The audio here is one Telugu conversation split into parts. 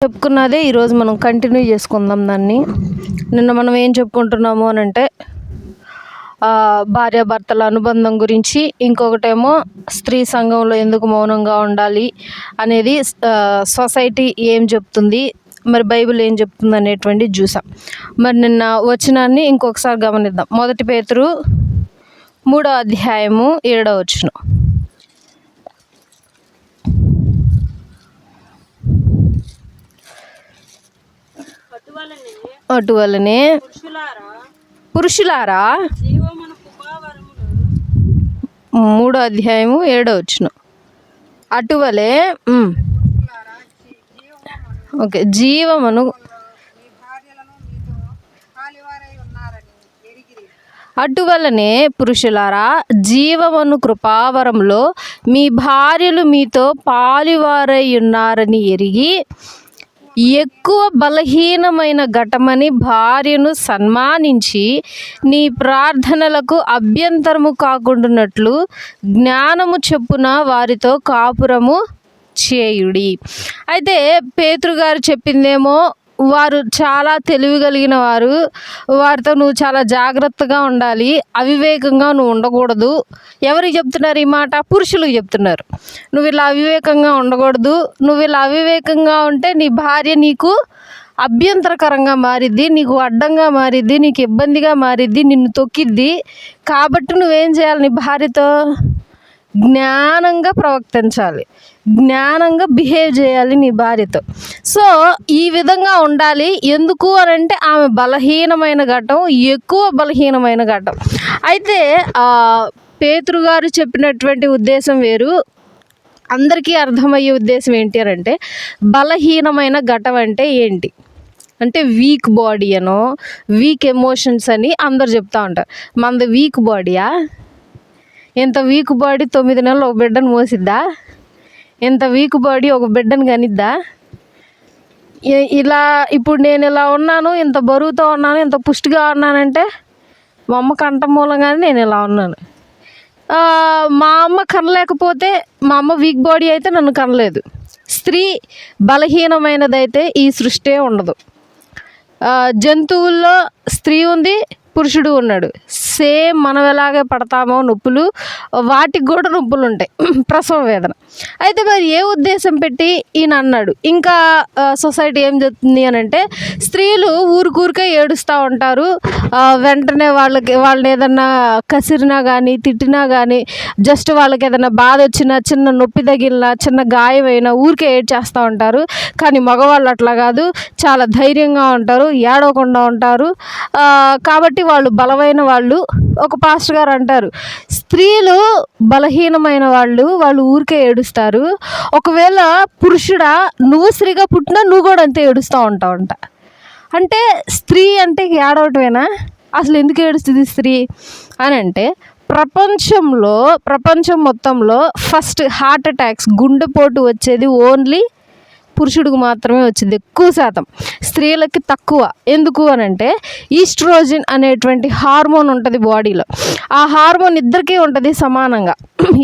చెప్పుకున్నదే ఈరోజు మనం కంటిన్యూ చేసుకుందాం దాన్ని. నిన్న మనం ఏం చెప్పుకుంటున్నాము అని అంటే భార్యాభర్తల అనుబంధం గురించి, ఇంకొకటేమో స్త్రీ సంఘంలో ఎందుకు మౌనంగా ఉండాలి అనేది సొసైటీ ఏం చెప్తుంది, మరి బైబిల్ ఏం చెప్తుంది అనేటువంటిది చూసాం. మరి నిన్న వచనాన్ని ఇంకొకసారి గమనిద్దాం. 1 పేతురు 3వ అధ్యాయము 7వ వచనం. అటువలనే పురుషులారా 3వ అధ్యాయము 7వ వచనం. అటువలే ఓకే జీవమును అటువలనే పురుషులారా జీవమును కృపావరంలో మీ భార్యలు మీతో పాలువారై ఉన్నారని ఎరిగి ఎక్కువ బలహీనమైన ఘటమని భార్యను సన్మానించి నీ ప్రార్థనలకు అభ్యంతరము కాకుండానట్లు జ్ఞానము చొప్పున వారితో కాపురము చేయుడి. అయితే పేతురు గారు చెప్పిందేమో వారు చాలా తెలివి కలిగిన వారు, వారితో నువ్వు చాలా జాగ్రత్తగా ఉండాలి, అవివేకంగా నువ్వు ఉండకూడదు. ఎవరికి చెప్తున్నారు ఈ మాట? పురుషులకు చెప్తున్నారు. నువ్వు ఇలా అవివేకంగా ఉండకూడదు, నువ్వు ఇలా అవివేకంగా ఉంటే నీ భార్య నీకు అభ్యంతరకరంగా మారిద్ది, నీకు అడ్డంగా మారిద్ది, నీకు ఇబ్బందిగా మారిద్ది, నిన్ను తొక్కిద్ది. కాబట్టి నువ్వేం చేయాలి? నీ భార్యతో జ్ఞానంగా ప్రవర్తించాలి, జ్ఞానంగా బిహేవ్ చేయాలి నీ భార్యతో. సో ఈ విధంగా ఉండాలి. ఎందుకు అని అంటే ఆమె బలహీనమైన ఘట్టం, ఎక్కువ బలహీనమైన ఘట్టం. అయితే పేతురు గారు చెప్పినటువంటి ఉద్దేశం వేరు, అందరికీ అర్థమయ్యే ఉద్దేశం ఏంటి అని అంటే బలహీనమైన ఘట్టం అంటే ఏంటి అంటే వీక్ బాడీ అనో వీక్ ఎమోషన్స్ అని అందరు చెప్తా ఉంటారు. మనది వీక్ బాడీయా? ఎంత వీక్ బాడీ 9 నెలలు ఒక బిడ్డను మోసిద్దా? ఎంత వీక్ బాడీ ఒక బిడ్డను కనిద్దా? ఇలా ఇప్పుడు నేను ఇలా ఉన్నాను, ఇంత బరువుతో ఉన్నాను, ఇంత పుష్టిగా ఉన్నానంటే మా అమ్మ కంఠం మూలంగానే నేను ఇలా ఉన్నాను. మా అమ్మ కనలేకపోతే, మా అమ్మ వీక్ బాడీ అయితే నన్ను కనలేదు. స్త్రీ బలహీనమైనదైతే ఈ సృష్టి ఉండదు. జంతువుల్లో స్త్రీ ఉంది, పురుషుడు ఉన్నాడు. సేమ్ మనం ఎలాగే పడతామో నొప్పులు, వాటికి కూడా నొప్పులు ఉంటాయి, ప్రసవ వేదన. అయితే మరి ఏ ఉద్దేశం పెట్టి ఈయన అన్నాడు? ఇంకా సొసైటీ ఏం చెప్తుంది అని అంటే స్త్రీలు ఊరికూరికే ఏడుస్తూ ఉంటారు, వెంటనే వాళ్ళని ఏదన్నా కసిరినా కానీ తిట్టినా కానీ, జస్ట్ వాళ్ళకి ఏదైనా బాధ వచ్చినా, చిన్న నొప్పి తగిలినా, చిన్న గాయమైనా ఊరికే ఏడ్చేస్తూ ఉంటారు. కానీ మగవాళ్ళు అట్లా కాదు, చాలా ధైర్యంగా ఉంటారు, ఏడవకుండా ఉంటారు. కాబట్టి వాళ్ళు బలమైన వాళ్ళు. ఒక పాస్టర్ గారు అంటారు, స్త్రీలు బలహీనమైన వాళ్ళు ఊరికే ఏడుస్తారు. ఒకవేళ పురుషుడా నువ్వు స్త్రీగా పుట్టినా నువ్వు కూడా అంతే ఏడుస్తూ ఉంటావంట. అంటే స్త్రీ అంటే ఏడవటమేనా? అసలు ఎందుకు ఏడుస్తుంది స్త్రీ అని అంటే ప్రపంచం మొత్తంలో ఫస్ట్ హార్ట్ అటాక్స్, గుండెపోటు వచ్చేది ఓన్లీ పురుషుడికి మాత్రమే వచ్చింది, ఎక్కువ శాతం. స్త్రీలకి తక్కువ. ఎందుకు అని అంటే ఈస్ట్రోజన్ అనేటువంటి హార్మోన్ ఉంటుంది బాడీలో. ఆ హార్మోన్ ఇద్దరికీ ఉంటుంది సమానంగా.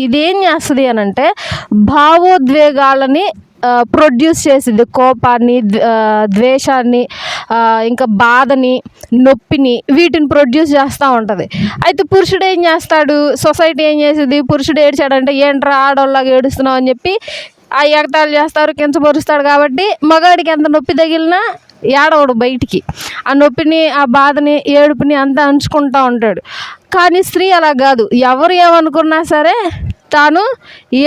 ఇదేం చేస్తుంది అని అంటే భావోద్వేగాలని ప్రొడ్యూస్ చేసింది, కోపాన్ని, ద్వేషాన్ని, ఇంకా బాధని, నొప్పిని, వీటిని ప్రొడ్యూస్ చేస్తూ ఉంటుంది. అయితే పురుషుడు ఏం చేస్తాడు? సొసైటీ ఏం చేసింది? పురుషుడు ఏడ్చాడంటే ఏంట్రా ఆడవాళ్ళలాగా ఏడుస్తున్నావు అని చెప్పి ఆ ఎగతాళి చేస్తారు, కించపరుస్తాడు. కాబట్టి మగాడికి ఎంత నొప్పి తగిలినా ఏడవడు బయటికి. ఆ నొప్పిని, ఆ బాధని, ఏడుపుని అంతా అంచుకుంటూ ఉంటాడు. కానీ స్త్రీ అలా కాదు. ఎవరు ఏమనుకున్నా సరే తాను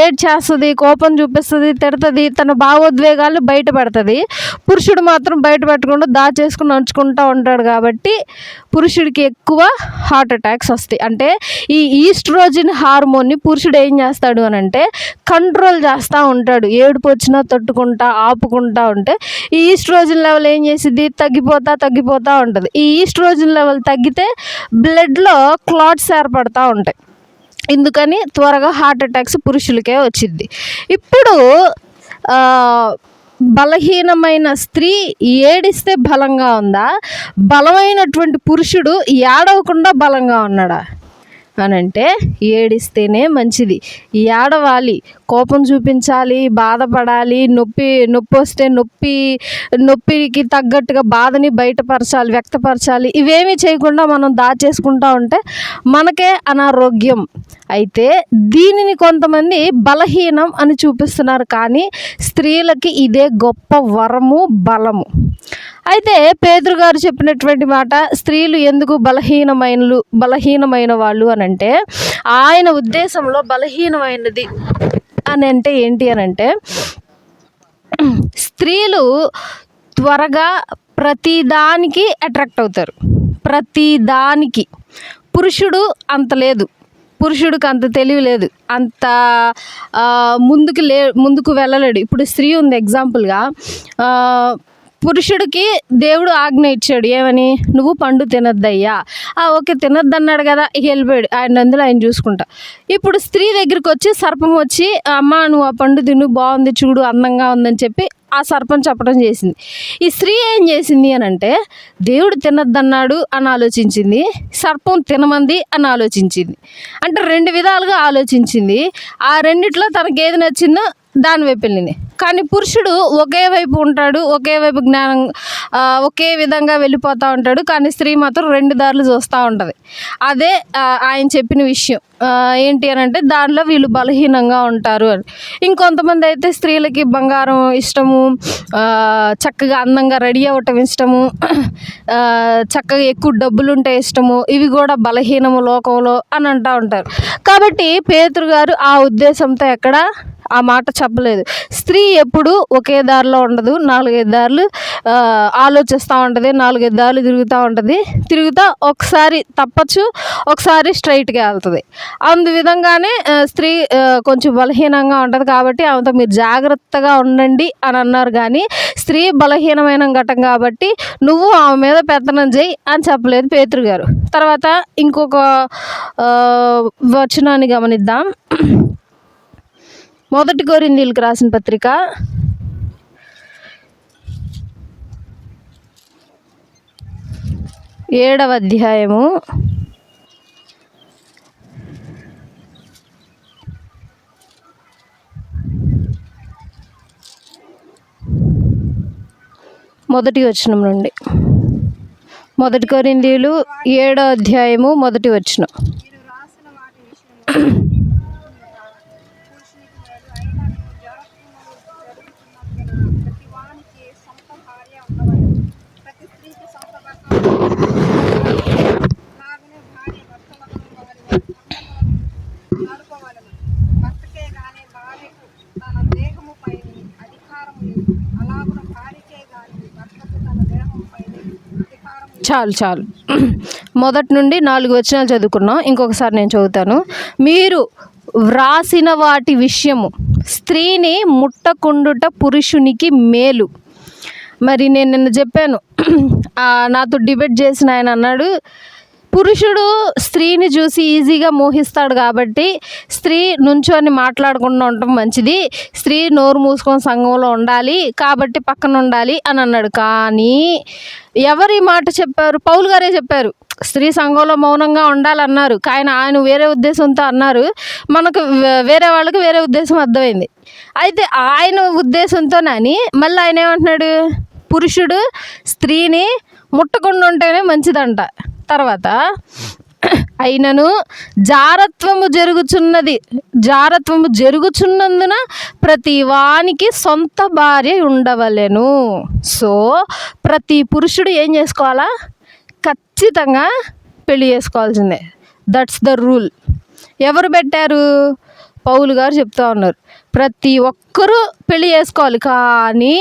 ఏడ్చేస్తుంది, కోపం చూపిస్తుంది, తిడుతుంది, తన భావోద్వేగాలను బయట పెడుతుంది. పురుషుడు మాత్రం బయట పెట్టకుండా దాచేసుకుని అంచుకుంటూ ఉంటాడు. కాబట్టి పురుషుడికి ఎక్కువ హార్ట్ అటాక్స్ వస్తాయి. అంటే ఈ ఈస్ట్రోజన్ హార్మోన్ని పురుషుడు ఏం చేస్తాడు అని అంటే కంట్రోల్ చేస్తూ ఉంటాడు. ఏడుపు వచ్చినా తట్టుకుంటా, ఆపుకుంటా ఉంటే ఈ ఈస్ట్రోజన్ లెవెల్ ఏం చేసిద్ది? తగ్గిపోతూ ఉంటుంది. ఈ ఈస్ట్రోజన్ లెవెల్ తగ్గితే బ్లడ్లో క్లాట్స్ ఏర్పడుతూ ఉంటాయి. ఎందుకని త్వరగా హార్ట్ అటాక్స్ పురుషులకే వచ్చింది. ఇప్పుడు బలహీనమైన స్త్రీ ఏడిస్తే బలంగా ఉందా? బలమైనటువంటి పురుషుడు ఏడవకుండా బలంగా ఉన్నాడా? అని అంటే ఏడిస్తేనే మంచిది. ఏడవాలి, కోపం చూపించాలి, బాధపడాలి, నొప్పి వస్తే నొప్పికి తగ్గట్టుగా బాధని బయటపరచాలి, వ్యక్తపరచాలి. ఇవేమీ చేయకుండా మనం దాచేసుకుంటా ఉంటే మనకే అనారోగ్యం. అయితే దీనిని కొంతమంది బలహీనం అని చూపిస్తున్నారు, కానీ స్త్రీలకి ఇదే గొప్ప వరము, బలము. అయితే పేతురు గారు చెప్పినటువంటి మాట, స్త్రీలు ఎందుకు బలహీనమైన వాళ్ళు అని అంటే, ఆయన ఉద్దేశంలో బలహీనమైనది అని అంటే ఏంటి అని అంటే, స్త్రీలు త్వరగా ప్రతిదానికి అట్రాక్ట్ అవుతారు, ప్రతిదానికి. పురుషుడు అంత లేదు, పురుషుడికి అంత తెలివి లేదు, అంత ముందుకు వెళ్ళలేడు. ఇప్పుడు స్త్రీ ఉంది ఎగ్జాంపుల్గా, పురుషుడికి దేవుడు ఆజ్ఞ ఇచ్చాడు, ఏమని, నువ్వు పండు తినద్దయ్యా. ఓకే, తినద్దు అన్నాడు కదా, ఇక వెళ్ళిపోయాడు, అందులో ఆయన చూసుకుంటా. ఇప్పుడు స్త్రీ దగ్గరికి వచ్చి సర్పం వచ్చి, అమ్మ నువ్వు ఆ పండు తిను, బాగుంది చూడు, అందంగా ఉందని చెప్పి ఆ సర్పం చెప్పడం చేసింది. ఈ స్త్రీ ఏం చేసింది అని అంటే, దేవుడు తినద్దన్నాడు అని ఆలోచించింది, సర్పం తినమంది అని ఆలోచించింది. అంటే రెండు విధాలుగా ఆలోచించింది. ఆ రెండిట్లో తనకి ఏది నచ్చిందో దాని వైపు వెళ్ళింది. కానీ పురుషుడు ఒకే వైపు ఉంటాడు, ఒకే వైపు జ్ఞానం, ఒకే విధంగా వెళ్ళిపోతూ ఉంటాడు. కానీ స్త్రీ మాత్రం రెండు దారులు చూస్తూ ఉంటుంది. అదే ఆయన చెప్పిన విషయం ఏంటి అని అంటే, దానిలో వీళ్ళు బలహీనంగా ఉంటారు అని. ఇంకొంతమంది అయితే స్త్రీలకి బంగారం ఇష్టము, చక్కగా అందంగా రెడీ అవ్వటం ఇష్టము, చక్కగా ఎక్కువ డబ్బులు ఉంటే ఇష్టము, ఇవి కూడా బలహీనము లోకంలో అని అంటూ ఉంటారు. కాబట్టి పేతురు గారు ఆ ఉద్దేశంతో ఎక్కడ ఆ మాట చెప్పలేదు. స్త్రీ ఎప్పుడు ఒకే దారిలో ఉండదు, 4-5 దారులు ఆలోచిస్తూ ఉంటుంది, 4-5 దారులు తిరుగుతూ ఒకసారి తప్పచ్చు, ఒకసారి స్ట్రైట్గా వెళ్తుంది. అందు విధంగానే స్త్రీ కొంచెం బలహీనంగా ఉంటుంది. కాబట్టి ఆమెతో మీరు జాగ్రత్తగా ఉండండి అని అన్నారు. కానీ స్త్రీ బలహీనమైన ఘటం కాబట్టి నువ్వు ఆమె మీద పెత్తనం చేయి అని చెప్పలేదు పేతురు గారు. తర్వాత ఇంకొక వచనాన్ని గమనిద్దాం. 1 కొరింథీయులకు రాసిన పత్రిక 7వ అధ్యాయము 1వ వచనం నుండి. 1 కొరింథీయులు 7వ అధ్యాయము 1వ వచనం. చాలు మొదటి నుండి 4 వచనాలు చదువుకున్నాం. ఇంకొకసారి నేను చదువుతాను. మీరు వ్రాసిన వాటి విషయము, స్త్రీని ముట్టకుండుట పురుషునికి మేలు. మరి నేను నిన్న చెప్పాను, నాతో డిబేట్ చేసిన ఆయన అన్నాడు, పురుషుడు స్త్రీని చూసి ఈజీగా మోహిస్తాడు కాబట్టి స్త్రీ నుంచొని మాట్లాడకుండా ఉండటం మంచిది, స్త్రీ నోరు మూసుకొని సంఘంలో ఉండాలి కాబట్టి పక్కన ఉండాలి అని అన్నాడు. కానీ ఎవరు ఈ మాట చెప్పారు? పౌలు గారే చెప్పారు, స్త్రీ సంఘంలో మౌనంగా ఉండాలన్నారు. కానీ ఆయన వేరే ఉద్దేశంతో అన్నారు. మనకు వేరే వాళ్ళకి వేరే ఉద్దేశం అర్థమైంది. అయితే ఆయన ఉద్దేశంతోనని మళ్ళీ ఆయన ఏమంటున్నాడు, పురుషుడు స్త్రీని ముట్టకుండా ఉంటేనే మంచిదంట. తర్వాత అయినను జారత్వము జరుగుచున్నందున ప్రతి వానికి సొంత భార్య ఉండవలెను. సో ప్రతి పురుషుడు ఏం చేసుకోవాలా? ఖచ్చితంగా పెళ్లి చేసుకోవాల్సిందే. That's the rule. ఎవరు పెట్టారు? పౌలు గారు చెప్తా ఉన్నారు, ప్రతి ఒక్కరూ పెళ్లి చేసుకోవాలి, కానీ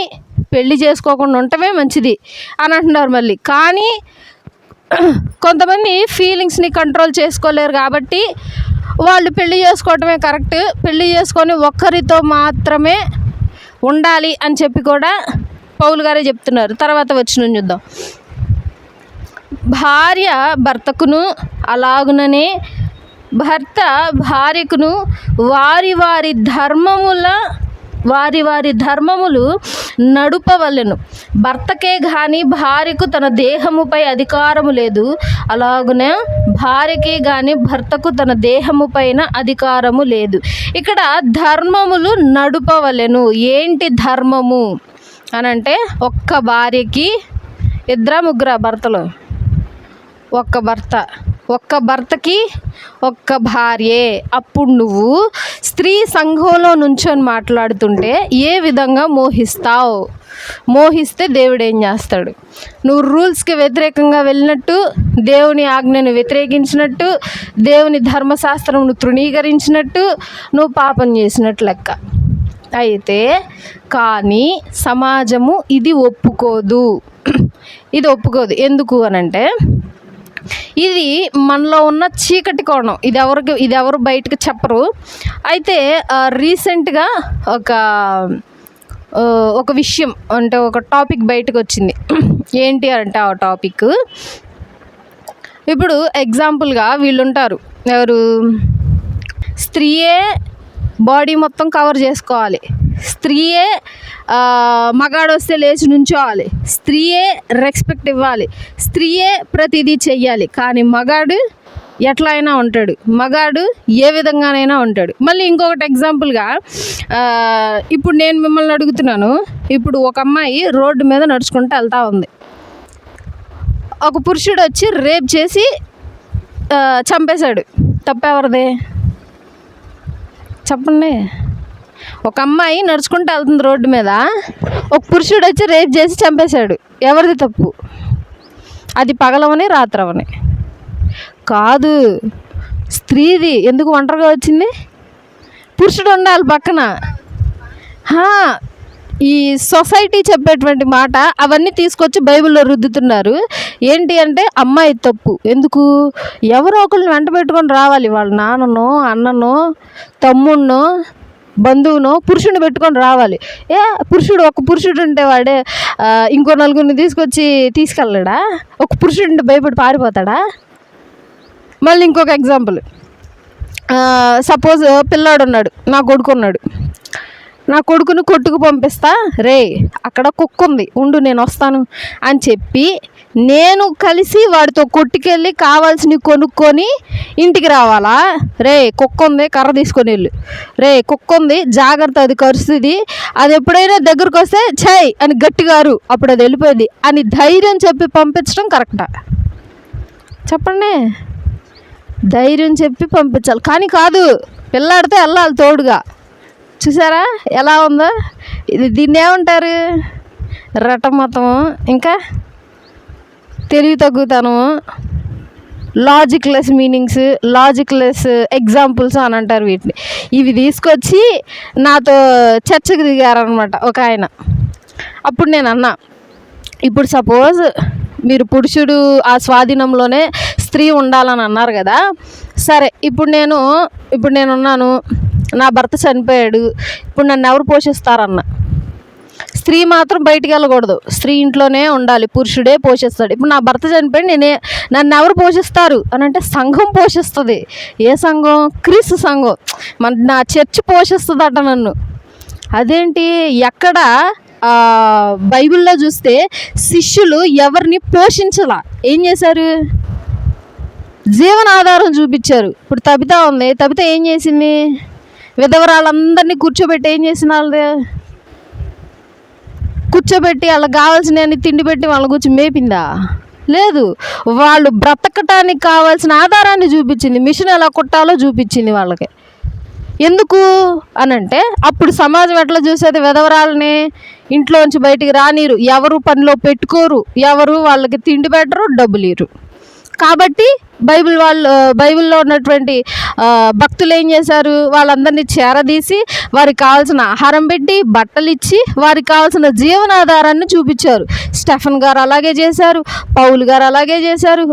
పెళ్లి చేసుకోకుండా ఉండటమే మంచిది అని అంటున్నారు. మళ్ళీ కానీ కొంతమంది ఫీలింగ్స్ని కంట్రోల్ చేసుకోలేరు కాబట్టి వాళ్ళు పెళ్లి చేసుకోవటమే కరెక్ట్, పెళ్లి చేసుకొని ఒక్కరితో మాత్రమే ఉండాలి అని చెప్పి కూడా పౌలు గారే చెప్తున్నారు. తర్వాత వచ్చిన చూద్దాం. భార్య భర్తకును, అలాగుననే భర్త భార్యకును వారి వారి ధర్మముల వారి వారి ధర్మములు నడుపవలెను. భర్తకే గాని భార్యకు తన దేహముపై అధికారము లేదు, అలాగునే భార్యకే గాని భర్తకు తన దేహము పైన అధికారము లేదు. ఇక్కడ ధర్మములు నడుపవలెను. ఏంటి ధర్మము అనంటే, ఒక్క భార్యకి ముగ్గురు భర్తలు, ఒక్క భర్తకి ఒక్క భార్యే. అప్పుడు నువ్వు స్త్రీ సంఘంలో నుంచొని మాట్లాడుతుంటే ఏ విధంగా మోహిస్తే దేవుడు ఏం చేస్తాడు? నువ్వు రూల్స్కి వ్యతిరేకంగా వెళ్ళినట్టు, దేవుని ఆజ్ఞను వ్యతిరేకించినట్టు, దేవుని ధర్మశాస్త్రంను తృణీకరించినట్టు నువ్వు పాపం చేసినట్టు లెక్క. అయితే కానీ సమాజము ఇది ఒప్పుకోదు. ఎందుకు అనంటే, ఇది మనలో ఉన్న చీకటి కోణం. ఇది ఎవరు బయటకు చెప్పరు. అయితే రీసెంట్గా ఒక విషయం అంటే ఒక టాపిక్ బయటకు వచ్చింది. ఏంటి అంటే ఆ టాపిక్, ఇప్పుడు ఎగ్జాంపుల్గా వీళ్ళు ఉంటారు, ఎవరు, స్త్రీయే బాడీ మొత్తం కవర్ చేసుకోవాలి, స్త్రీయే మగాడు వస్తే లేచి నుంచోవాలి, స్త్రీయే రెస్పెక్ట్ ఇవ్వాలి, స్త్రీయే ప్రతిదీ చెయ్యాలి. కానీ మగాడు ఎట్లా అయినా ఉంటాడు, మగాడు ఏ విధంగానైనా ఉంటాడు. మళ్ళీ ఇంకొకటి ఎగ్జాంపుల్గా, ఇప్పుడు నేను మిమ్మల్ని అడుగుతున్నాను, ఇప్పుడు ఒక అమ్మాయి రోడ్డు మీద నడుచుకుంటూ వెళ్తూ ఉంది, ఒక పురుషుడు వచ్చి రేప్ చేసి చంపేశాడు. తప్పెవరిదే చెప్పండి? ఒక అమ్మాయి నడుచుకుంటూ వెళ్తుంది రోడ్డు మీద, ఒక పురుషుడు వచ్చి రేప్ చేసి చంపేశాడు. ఎవరిది తప్పు? అది పగలవని రాత్రవని కాదు, స్త్రీది. ఎందుకు ఒంటరిగా వచ్చింది? పురుషుడు ఉండాలి పక్కన. ఈ సొసైటీ చెప్పేటువంటి మాట అవన్నీ తీసుకొచ్చి బైబిల్లో రుద్దుతున్నారు. ఏంటి అంటే అమ్మాయి తప్పు. ఎందుకు? ఎవరో ఒకరిని వెంట పెట్టుకొని రావాలి, వాళ్ళ నాన్ననో అన్ననో తమ్ముడినో బంధువునో పురుషుడిని పెట్టుకొని రావాలి. ఒక పురుషుడు ఉంటే వాడే ఇంకో నలుగురిని తీసుకెళ్ళడా? ఒక పురుషుడు ఉంటే భయపడి పారిపోతాడా? మళ్ళీ ఇంకొక ఎగ్జాంపుల్, సపోజ్ పిల్లాడు ఉన్నాడు, నా కొడుకుని కొట్టుకు పంపిస్తా, రే అక్కడ కుక్క ఉంది ఉండు నేను వస్తాను అని చెప్పి నేను కలిసి వాడితో కొట్టుకెళ్ళి కావాల్సినవి కొనుక్కొని ఇంటికి రావాలా? రే కుక్క ఉంది, కర్ర తీసుకొని వెళ్ళు, రే కుక్క ఉంది జాగ్రత్త, అది కరుస్తుంది, అది ఎప్పుడైనా దగ్గరకు వస్తే ఛై అని గట్టిగారు, అప్పుడు అది వెళ్ళిపోయింది అని ధైర్యం చెప్పి పంపించడం కరెక్టా? చెప్పండి. ధైర్యం చెప్పి పంపించాలి. కానీ కాదు, పిల్లాడితే వెళ్ళాలి తోడుగా. చూసారా ఎలా ఉందో? దీన్ని ఏమంటారు? రటమతము, ఇంకా తెలివి తగ్గుతాను, లాజిక్లెస్ మీనింగ్స్, లాజిక్లెస్ ఎగ్జాంపుల్స్ అని అంటారు వీటిని. ఇవి తీసుకొచ్చి నాతో చర్చకు దిగారనమాట ఒక ఆయన. అప్పుడు నేను అన్నా, ఇప్పుడు సపోజ్ మీరు పురుషుడు ఆ స్వాధీనంలోనే స్త్రీ ఉండాలని అన్నారు కదా, సరే ఇప్పుడు నేనున్నాను, నా భర్త చనిపోయాడు, ఇప్పుడు నన్ను ఎవరు పోషిస్తారన్న. స్త్రీ మాత్రం బయటికి వెళ్ళకూడదు, స్త్రీ ఇంట్లోనే ఉండాలి, పురుషుడే పోషిస్తాడు. ఇప్పుడు నా భర్త చనిపోయాడు, నన్ను ఎవరు పోషిస్తారు అని అంటే సంఘం పోషిస్తుంది. ఏ సంఘం? క్రీస్తు సంఘం. నా చర్చ్ పోషిస్తుందట నన్ను. అదేంటి? ఎక్కడ బైబిల్లో చూస్తే శిష్యులు ఎవరిని పోషించలా, ఏం చేశారు? జీవనాధారం చూపించారు. ఇప్పుడు తబిత ఉంది, తబిత ఏం చేసింది? విధవరాళ్ళందరినీ కూర్చోబెట్టి ఏం చేసిన వాళ్ళది? కూర్చోబెట్టి వాళ్ళకి కావాల్సిన తిండి పెట్టి వాళ్ళ కూర్చొని మేపిందా? లేదు. వాళ్ళు బ్రతకటానికి కావాల్సిన ఆధారాన్ని చూపించింది, మిషన్ ఎలా కుట్టాలో చూపించింది వాళ్ళకి. ఎందుకు అనంటే అప్పుడు సమాజం ఎట్లా చూసేది? విధవరాలని ఇంట్లోంచి బయటికి రానిరు, ఎవరు పనిలో పెట్టుకోరు, ఎవరు వాళ్ళకి తిండి పెట్టరు, డబ్బులు ఇరు. కాబట్టి బైబిల్లో ఉన్నటువంటి భక్తులు ఏం చేశారు? వాళ్ళందరినీ చేరదీసి వారికి కావాల్సిన ఆహారం పెట్టి, బట్టలు ఇచ్చి, వారికి కావాల్సిన జీవనాధారాన్ని చూపించారు. స్టెఫెన్ గారు అలాగే చేశారు, పౌలు గారు అలాగే చేశారు,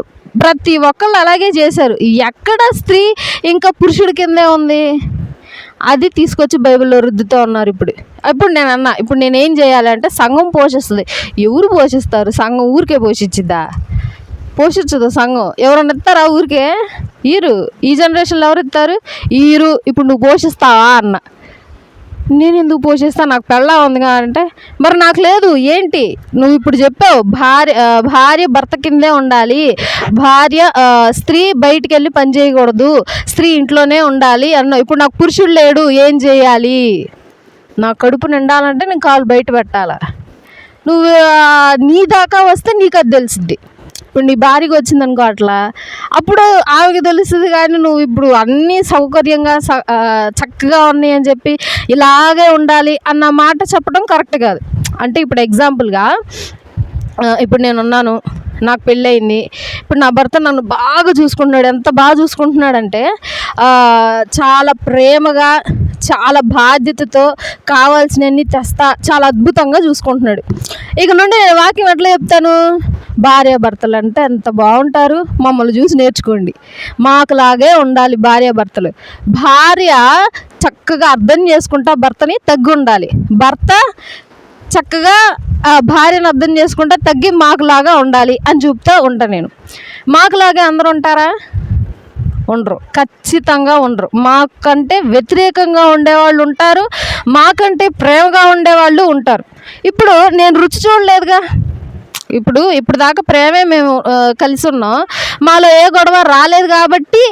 ప్రతి ఒక్కళ్ళు అలాగే చేశారు. ఎక్కడ స్త్రీ ఇంకా పురుషుడి కిందే ఉంది? అది తీసుకొచ్చి బైబిల్లో రుద్దుతూ ఉన్నారు. ఇప్పుడు నేనేం చేయాలంటే, సంఘం పోషిస్తుంది. ఎవరు పోషిస్తారు? సంఘం ఊరికే పోషించిద్దా? పోషించదు సంఘం. ఎవరన్నా ఇస్తారా ఊరికే? ఈరు. ఈ జనరేషన్లో ఎవరు ఇస్తారు? ఈరు. ఇప్పుడు నువ్వు పోషిస్తావా అన్న, నేను ఎందుకు పోషిస్తాను, నాకు పెళ్ళా ఉందిగా అంటే, మరి నాకు లేదు ఏంటి, నువ్వు ఇప్పుడు చెప్పావు భార్య భర్త కిందే ఉండాలి, స్త్రీ బయటికి వెళ్ళి పని చేయకూడదు, స్త్రీ ఇంట్లోనే ఉండాలి అన్నావు. ఇప్పుడు నాకు పురుషుడు లేడు, ఏం చేయాలి? నా కడుపు నిండాలంటే నేను కాలు బయట పెట్టాలా? నువ్వు నీ దాకా వస్తే నీకు అది తెలిసిద్ది. ఇప్పుడు నీ భార్యకి వచ్చిందనుకో అట్లా, అప్పుడు ఆమెకి తెలుస్తుంది. కానీ నువ్వు ఇప్పుడు అన్నీ సౌకర్యంగా చక్కగా ఉన్నాయి అని చెప్పి ఇలాగే ఉండాలి అన్న మాట చెప్పడం కరెక్ట్ కాదు. అంటే ఇప్పుడు ఎగ్జాంపుల్గా, ఇప్పుడు నేను ఉన్నాను, నాకు పెళ్ళయింది, ఇప్పుడు నా భర్త నన్ను బాగా చూసుకుంటున్నాడు. ఎంత బాగా చూసుకుంటున్నాడంటే చాలా ప్రేమగా, చాలా బాధ్యతతో కావాల్సినవన్నీ తెస్తా, చాలా అద్భుతంగా చూసుకుంటున్నాడు. ఇక నుండి నేను వాక్యం ఎట్లా చెప్తాను? భార్యాభర్తలు అంటే ఎంత బాగుంటారు, మమ్మల్ని చూసి నేర్చుకోండి, మాకులాగే ఉండాలి భార్యాభర్తలు. భార్య చక్కగా అర్థం చేసుకుంటా భర్తని తగ్గి ఉండాలి, భర్త చక్కగా భార్యను అర్థం చేసుకుంటా తగ్గి మాకులాగా ఉండాలి అని చూపుతూ ఉంటాను నేను. మాకులాగే అందరూ ఉంటారా? ఉండరు, ఖచ్చితంగా ఉండరు. మాకంటే వ్యతిరేకంగా ఉండేవాళ్ళు ఉంటారు, మాకంటే ప్రేమగా ఉండేవాళ్ళు ఉంటారు. ఇప్పుడు నేను రుచి చూడలేదుగా, ఇప్పుడు దాకా ప్రేమే మేము కలిసి ఉన్నాం, మాలో ఏ గొడవ రాలేదు కాబట్టి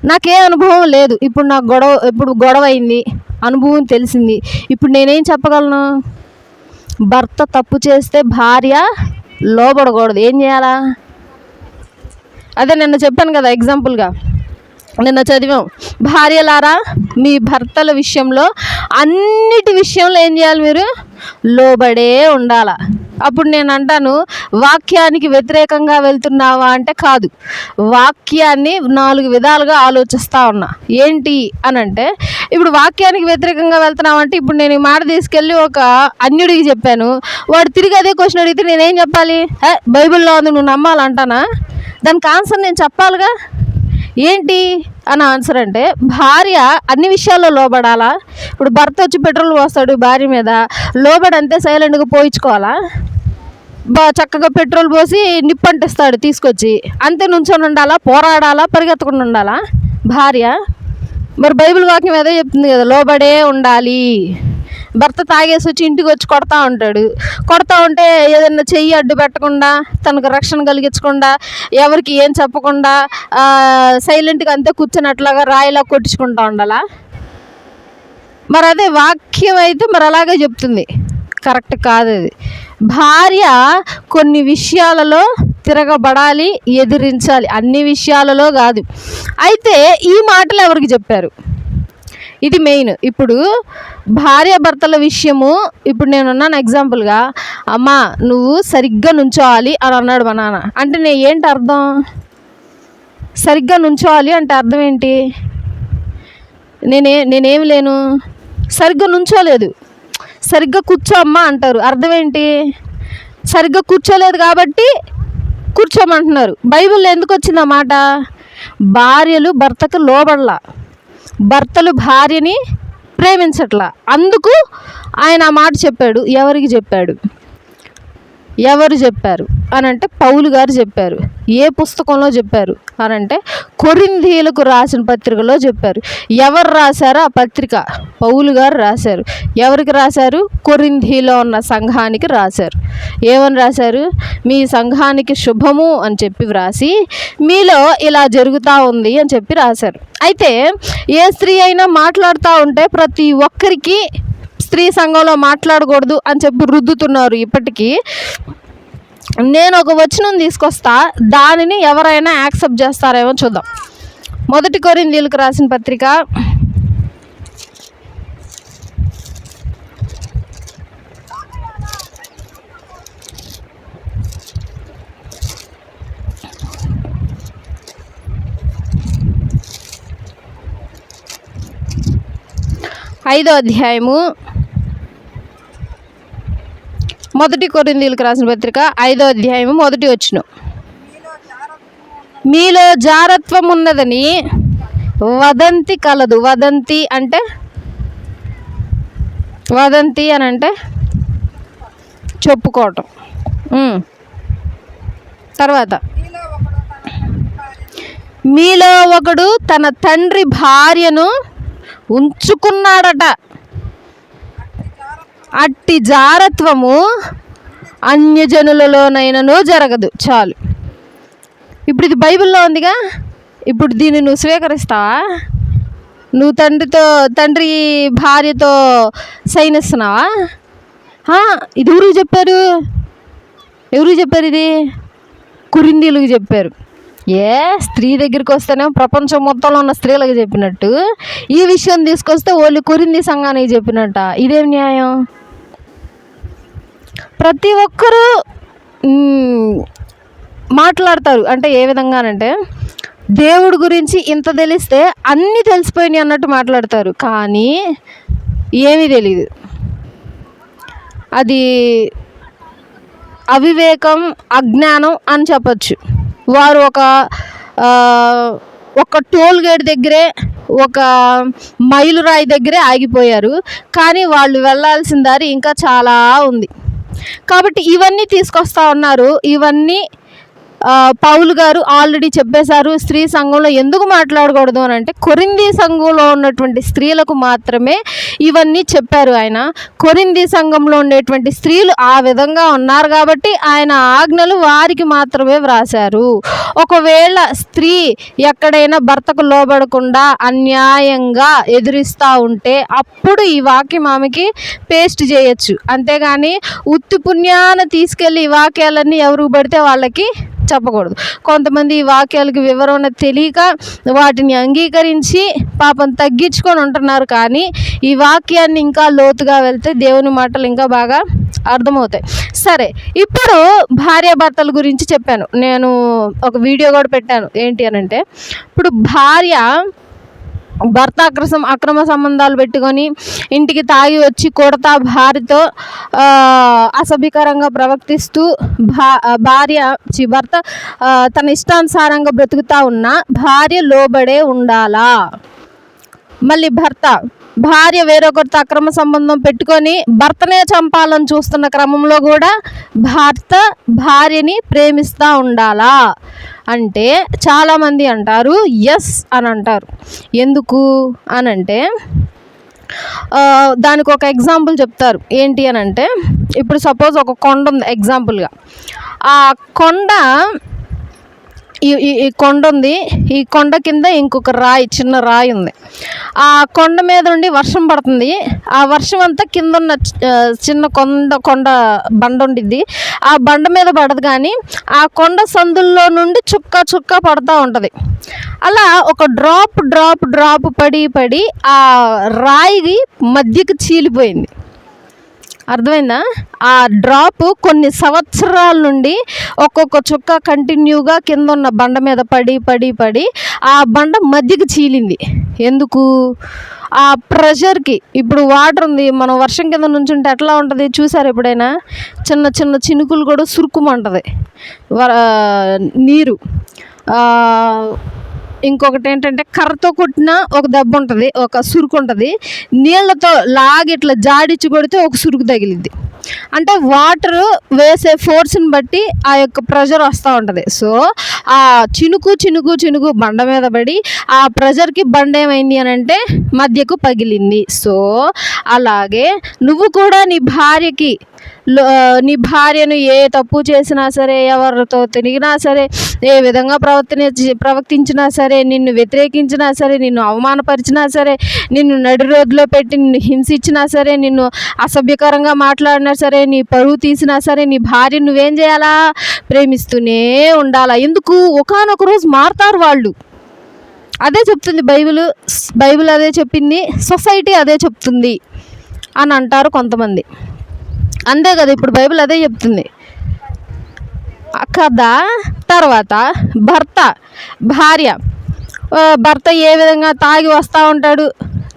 నాకే అనుభవం లేదు. ఇప్పుడు గొడవ అయింది, అనుభవం తెలిసింది. ఇప్పుడు నేనేం చెప్పగలను? భర్త తప్పు చేస్తే భార్య లోబడకూడదు, ఏం చేయాలా? అదే నిన్న చెప్పాను కదా, ఎగ్జాంపుల్గా నిన్న చదివాం, భార్యలారా మీ భర్తల విషయంలో అన్నిటి విషయంలో ఏం చేయాలి? మీరు లోబడే ఉండాల. అప్పుడు నేను అంటాను, వాక్యానికి వ్యతిరేకంగా వెళ్తున్నావా అంటే కాదు, వాక్యాన్ని 4 విధాలుగా ఆలోచిస్తూ ఉన్నా. ఏంటి అని అంటే, ఇప్పుడు వాక్యానికి వ్యతిరేకంగా వెళ్తున్నావంటే, ఇప్పుడు నేను ఈ మాట తీసుకెళ్ళి ఒక అన్యుడికి చెప్పాను, వాడు తిరిగి అదే క్వశ్చన్ అడిగితే నేనేం చెప్పాలి? బైబిల్లో ఉంది, నువ్వు నమ్మాలంటానా? దానికి ఆన్సర్ నేను చెప్పాలిగా. ఏంటి అని ఆన్సర్ అంటే, భార్య అన్ని విషయాల్లో లోబడాలా? ఇప్పుడు భర్త వచ్చి పెట్రోల్ పోస్తాడు భార్య మీద, లోబడంతే సైలెంట్గా పోయించుకోవాలా? చక్కగా పెట్రోల్ పోసి నిప్పంటిస్తాడు తీసుకొచ్చి, అంతే నుంచొని ఉండాలా? పోరాడాలా? పరిగెత్తకుండా ఉండాలా భార్య? మరి బైబిల్ వాక్యం ఏదో చెప్తుంది కదా, లోబడే ఉండాలి. భర్త తాగేసి వచ్చి ఇంటికి వచ్చి కొడతా ఉంటే ఏదైనా చెయ్యి అడ్డు పెట్టకుండా, తనకు రక్షణ కలిగించకుండా, ఎవరికి ఏం చెప్పకుండా సైలెంట్గా అంతే కూర్చున్నట్లాగా రాయిలా కొట్టించుకుంటా ఉండాలా? మరి అదే వాక్యం అయితే మరి అలాగే చెప్తుంది, కరెక్ట్ కాదు అది. భార్య కొన్ని విషయాలలో తిరగబడాలి, ఎదిరించాలి, అన్ని విషయాలలో కాదు. అయితే ఈ మాటలు ఎవరికి చెప్పారు? ఇది మెయిన్. ఇప్పుడు భార్యాభర్తల విషయము, ఇప్పుడు నేనున్నాను ఎగ్జాంపుల్గా, అమ్మ నువ్వు సరిగ్గా నుంచోవాలి అని అన్నాడు మా నాన్న అంటే ఏంటి అర్థం? సరిగ్గా నుంచోవాలి అంటే అర్థం ఏంటి? నేనేమి లేను, సరిగ్గా నుంచోలేదు, సరిగ్గా కూర్చో అమ్మా అంటారు, అర్థం ఏంటి? సరిగ్గా కూర్చోలేదు కాబట్టి కూర్చోమంటున్నారు. బైబిల్లో ఎందుకు వచ్చింది ఆ మాట? భార్యలు భర్తకు లోబడలా, భర్తలు భార్యని ప్రేమించట్లా, అందుకు ఆయన ఆ మాట చెప్పాడు. ఎవరికి చెప్పాడు? ఎవరు చెప్పారు అని అంటే పౌలు గారు చెప్పారు. ఏ పుస్తకంలో చెప్పారు అని అంటే కొరింథీయులకు రాసిన పత్రికలో చెప్పారు. ఎవరు రాశారో ఆ పత్రిక? పౌలు గారు రాశారు. ఎవరికి రాశారు? కొరింథీలో ఉన్న సంఘానికి రాశారు. ఏమని రాశారు? మీ సంఘానికి శుభము అని చెప్పి వ్రాసి, మీలో ఇలా జరుగుతూ ఉంది అని చెప్పి రాశారు. అయితే ఏ స్త్రీ అయినా మాట్లాడుతూ ఉంటే ప్రతి ఒక్కరికి స్త్రీ సంఘంలో మాట్లాడకూడదు అని చెప్పి రుద్దుతున్నారు ఇప్పటికీ. నేను ఒక వచనం తీసుకొస్తా, దానిని ఎవరైనా యాక్సెప్ట్ చేస్తారేమో చూద్దాం. 1 కొరింథీయులకు రాసిన పత్రిక 5వ అధ్యాయము 1 కొరింథీయులకు రాసిన పత్రిక 5వ అధ్యాయము 1వ వచనం. మీలో జారత్వం ఉన్నదని వదంతి కలదు. వదంతి అని అంటే చెప్పుకోవటం. తర్వాత మీలో ఒకడు తన తండ్రి భార్యను ఉంచుకున్నాడట. అట్టి జారత్వము అన్యజనులలోనైనను జరగదు. చాలు. ఇప్పుడు ఇది బైబిల్లో ఉందిగా, ఇప్పుడు దీన్ని నువ్వు స్వీకరిస్తావా? నువ్వు తండ్రి భార్యతో సైనిస్తున్నావా? ఇది ఎవరికి చెప్పారు? ఇది కొరింథీయులకు చెప్పారు. స్త్రీ దగ్గరికి వస్తేనే ప్రపంచం మొత్తంలో ఉన్న స్త్రీలకు చెప్పినట్టు ఈ విషయం తీసుకొస్తే వాళ్ళు కొరింథీ సంఘానికి చెప్పినట్ట. ఇదేం న్యాయం? ప్రతి ఒక్కరూ మాట్లాడతారు. అంటే ఏ విధంగానంటే, దేవుడి గురించి ఇంత తెలిస్తే అన్నీ తెలిసిపోయినాయి అన్నట్టు మాట్లాడతారు, కానీ ఏమీ తెలియదు. అది అవివేకం, అజ్ఞానం అని చెప్పచ్చు. వారు ఒక టోల్ గేట్ దగ్గరే, ఒక మైలురాయి దగ్గరే ఆగిపోయారు, కానీ వాళ్ళు వెళ్ళాల్సిన దారి ఇంకా చాలా ఉంది. కాబట్టి ఇవన్నీ తీసుకొస్తా ఉన్నారు. ఇవన్నీ పౌలు గారు ఆల్రెడీ చెప్పేశారు. స్త్రీ సంఘంలో ఎందుకు మాట్లాడకూడదు అని అంటే, కొరింథీ సంఘంలో ఉన్నటువంటి స్త్రీలకు మాత్రమే ఇవన్నీ చెప్పారు ఆయన. కొరింథీ సంఘంలో ఉండేటువంటి స్త్రీలు ఆ విధంగా ఉన్నారు కాబట్టి ఆయన ఆజ్ఞలు వారికి మాత్రమే వ్రాశారు. ఒకవేళ స్త్రీ ఎక్కడైనా భర్తకు లోబడకుండా అన్యాయంగా ఎదిరిస్తూ ఉంటే అప్పుడు ఈ వాక్యం ఆమెకి పేస్ట్ చేయొచ్చు. అంతేగాని ఉత్తి పుణ్యాన తీసుకెళ్ళి ఈ వాక్యాలన్నీ ఎవరికి పడితే వాళ్ళకి చెప్పకూడదు. కొంతమంది ఈ వాక్యాలకు వివరణ తెలియక వాటిని అంగీకరించి పాపం తగ్గించుకొని ఉంటున్నారు. కానీ ఈ వాక్యాన్ని ఇంకా లోతుగా వెళ్తే దేవుని మాటలు ఇంకా బాగా అర్థమవుతాయి. సరే, ఇప్పుడు భార్యాభర్తల గురించి చెప్పాను. నేను ఒక వీడియో కూడా పెట్టాను. ఏంటి అని అంటే, ఇప్పుడు భర్త అక్రమ సంబంధాలు పెట్టుకొని ఇంటికి తాగి వచ్చి కొడతా భార్యతో అసభ్యకరంగా ప్రవర్తిస్తూ భర్త తన ఇష్టానుసారంగా బ్రతుకుతా ఉన్నా భార్య లోబడే ఉండాలా? మళ్ళీ భార్య వేరొకరితో అక్రమ సంబంధం పెట్టుకొని భర్తనే చంపాలని చూస్తున్న క్రమంలో కూడా భర్త భార్యని ప్రేమిస్తూ ఉండాలా అంటే, చాలామంది అంటారు ఎస్ అని అంటారు. ఎందుకు అని అంటే, దానికి ఒక ఎగ్జాంపుల్ చెప్తారు. ఏంటి అని అంటే, ఇప్పుడు సపోజ్ ఒక కొండ ఉంది ఎగ్జాంపుల్గా. ఆ కొండ ఈ కొండ ఉంది. ఈ కొండ కింద ఇంకొక చిన్న రాయి ఉంది. ఆ కొండ మీద నుండి వర్షం పడుతుంది. ఆ వర్షం అంతా కింద ఉన్న చిన్న కొండ బండ ఉండిద్ది. ఆ బండ మీద పడదు, కానీ ఆ కొండ సందుల్లో నుండి చుక్క పడుతూ ఉంటుంది. అలా ఒక డ్రాప్ పడి ఆ రాయి మధ్యకి చీలిపోయింది. అర్థమైందా? ఆ డ్రాప్ కొన్ని సంవత్సరాల నుండి ఒక్కొక్క చుక్క కంటిన్యూగా కింద ఉన్న బండ మీద పడి ఆ బండ మధ్యకి చీలింది. ఎందుకు? ఆ ప్రెషర్కి. ఇప్పుడు వాటర్ ఉంది, మనం వర్షం కింద నుంచుంటే ఎట్లా ఉంటుంది చూసారు ఎప్పుడైనా? చిన్న చినుకులు కూడా సురుకుమంటుంది నీరు. ఇంకొకటి ఏంటంటే, కర్రతో కొట్టిన ఒక దెబ్బ ఉంటుంది, ఒక సురుకు ఉంటుంది. నీళ్ళతో లాగి ఇట్లా జాడిచ్చి కొడితే ఒక సురుకు తగిలిద్ది. అంటే వాటర్ వేసే ఫోర్స్ని బట్టి ఆ యొక్క ప్రెషర్ వస్తూ ఉంటుంది. సో ఆ చినుకు బండ మీద పడి ఆ ప్రెషర్కి బండ ఏమైంది అని అంటే మధ్యకు పగిలింది. సో అలాగే నువ్వు కూడా నీ భార్యను ఏ తప్పు చేసినా సరే, ఎవరితో తిరిగినా సరే, ఏ విధంగా ప్రవర్తించినా సరే, నిన్ను వ్యతిరేకించినా సరే, నిన్ను అవమానపరిచినా సరే, నిన్ను నడి రోడ్లో పెట్టి నిన్ను హింసించినా సరే, నిన్ను అసభ్యకరంగా మాట్లాడినా సరే, నీ పరువు తీసినా సరే, నీ భార్య నువ్వేం చేయాలా? ప్రేమిస్తూనే ఉండాలా. ఎందుకు? ఒకానొక రోజు మారుతారు వాళ్ళు. అదే చెప్తుంది బైబిల్ అదే చెప్పింది, సొసైటీ అదే చెప్తుంది అని అంటారు కొంతమంది. అంతే కదా, ఇప్పుడు బైబిల్ అదే చెప్తుంది కదా. తర్వాత భర్త ఏ విధంగా తాగి వస్తూ ఉంటాడు,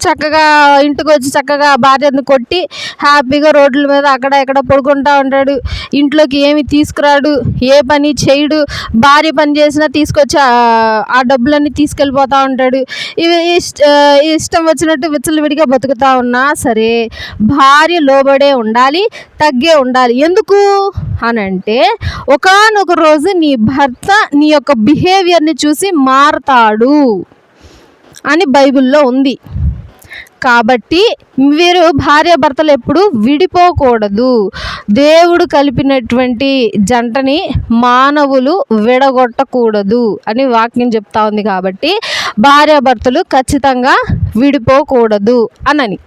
చక్కగా ఇంటికి వచ్చి చక్కగా భార్యను కొట్టి హ్యాపీగా రోడ్ల మీద అక్కడ ఎక్కడ పడుకుంటూ ఉంటాడు. ఇంట్లోకి ఏమి తీసుకురాడు, ఏ పని చేయడు. భార్య పని చేసినా తీసుకొచ్చి ఆ డబ్బులన్నీ తీసుకెళ్ళిపోతూ ఉంటాడు. ఇవి ఇష్టం వచ్చినట్టు విచ్చలవిడిగా బతుకుతూ ఉన్నా సరే భార్య లోబడే ఉండాలి, తగ్గే ఉండాలి. ఎందుకు అని అంటే, ఒకానొక రోజు నీ భర్త నీ యొక్క బిహేవియర్ని చూసి మారతాడు అని బైబిల్లో ఉంది. కాబట్టి వీరు భార్యాభర్తలు ఎప్పుడు విడిపోకూడదు. దేవుడు కలిపినటువంటి జంటని మానవులు విడగొట్టకూడదు అని వాక్యం చెప్తా ఉంది. కాబట్టి భార్యాభర్తలు ఖచ్చితంగా విడిపోకూడదు అనని.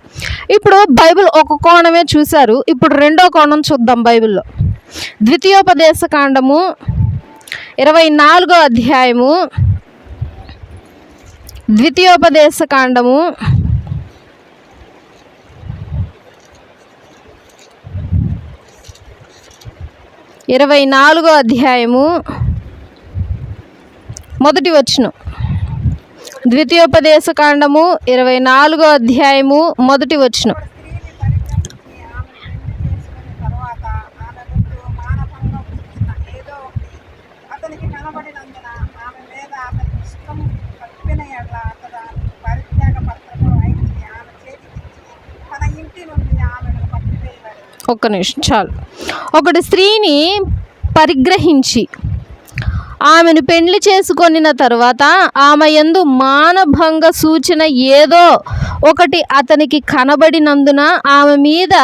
ఇప్పుడు బైబిల్ ఒక కోణమే చూశారు, ఇప్పుడు రెండో కోణం చూద్దాం. బైబిల్లో ద్వితీయోపదేశ కాండము 24వ అధ్యాయము, ద్వితీయోపదేశ కాండము 24వ అధ్యాయము మొదటి వచనం. ద్వితీయోపదేశ కాండము 24వ అధ్యాయము మొదటి వచనం. ఒక్క నిమిషం చాలు. ఒకటి స్త్రీని పరిగ్రహించి ఆమెను పెండ్లి చేసుకొనిన తర్వాత ఆమె యందు మానభంగ సూచన ఏదో ఒకటి అతనికి కనబడినందున ఆమె మీద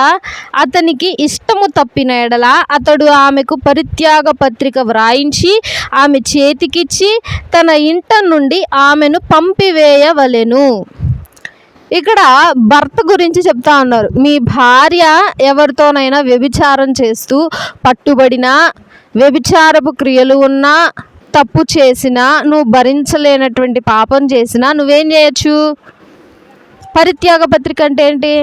అతనికి ఇష్టము తప్పిన ఎడల అతడు ఆమెకు పరిత్యాగ పత్రిక వ్రాయించి ఆమె చేతికిచ్చి తన ఇంట నుండి ఆమెను పంపివేయవలెను. ఇక్కడ భర్త గురించి చెప్తా ఉన్నారు. మీ భార్య ఎవరితోనైనా వ్యభిచారం చేస్తూ పట్టుబడినా, వ్యభిచారపు క్రియలు ఉన్నా, తప్పు చేసినా, నువ్వు భరించలేనటువంటి పాపం చేసినా నువ్వేం చేయొచ్చు? పరిత్యాగ పత్రిక అంటే ఏంటి?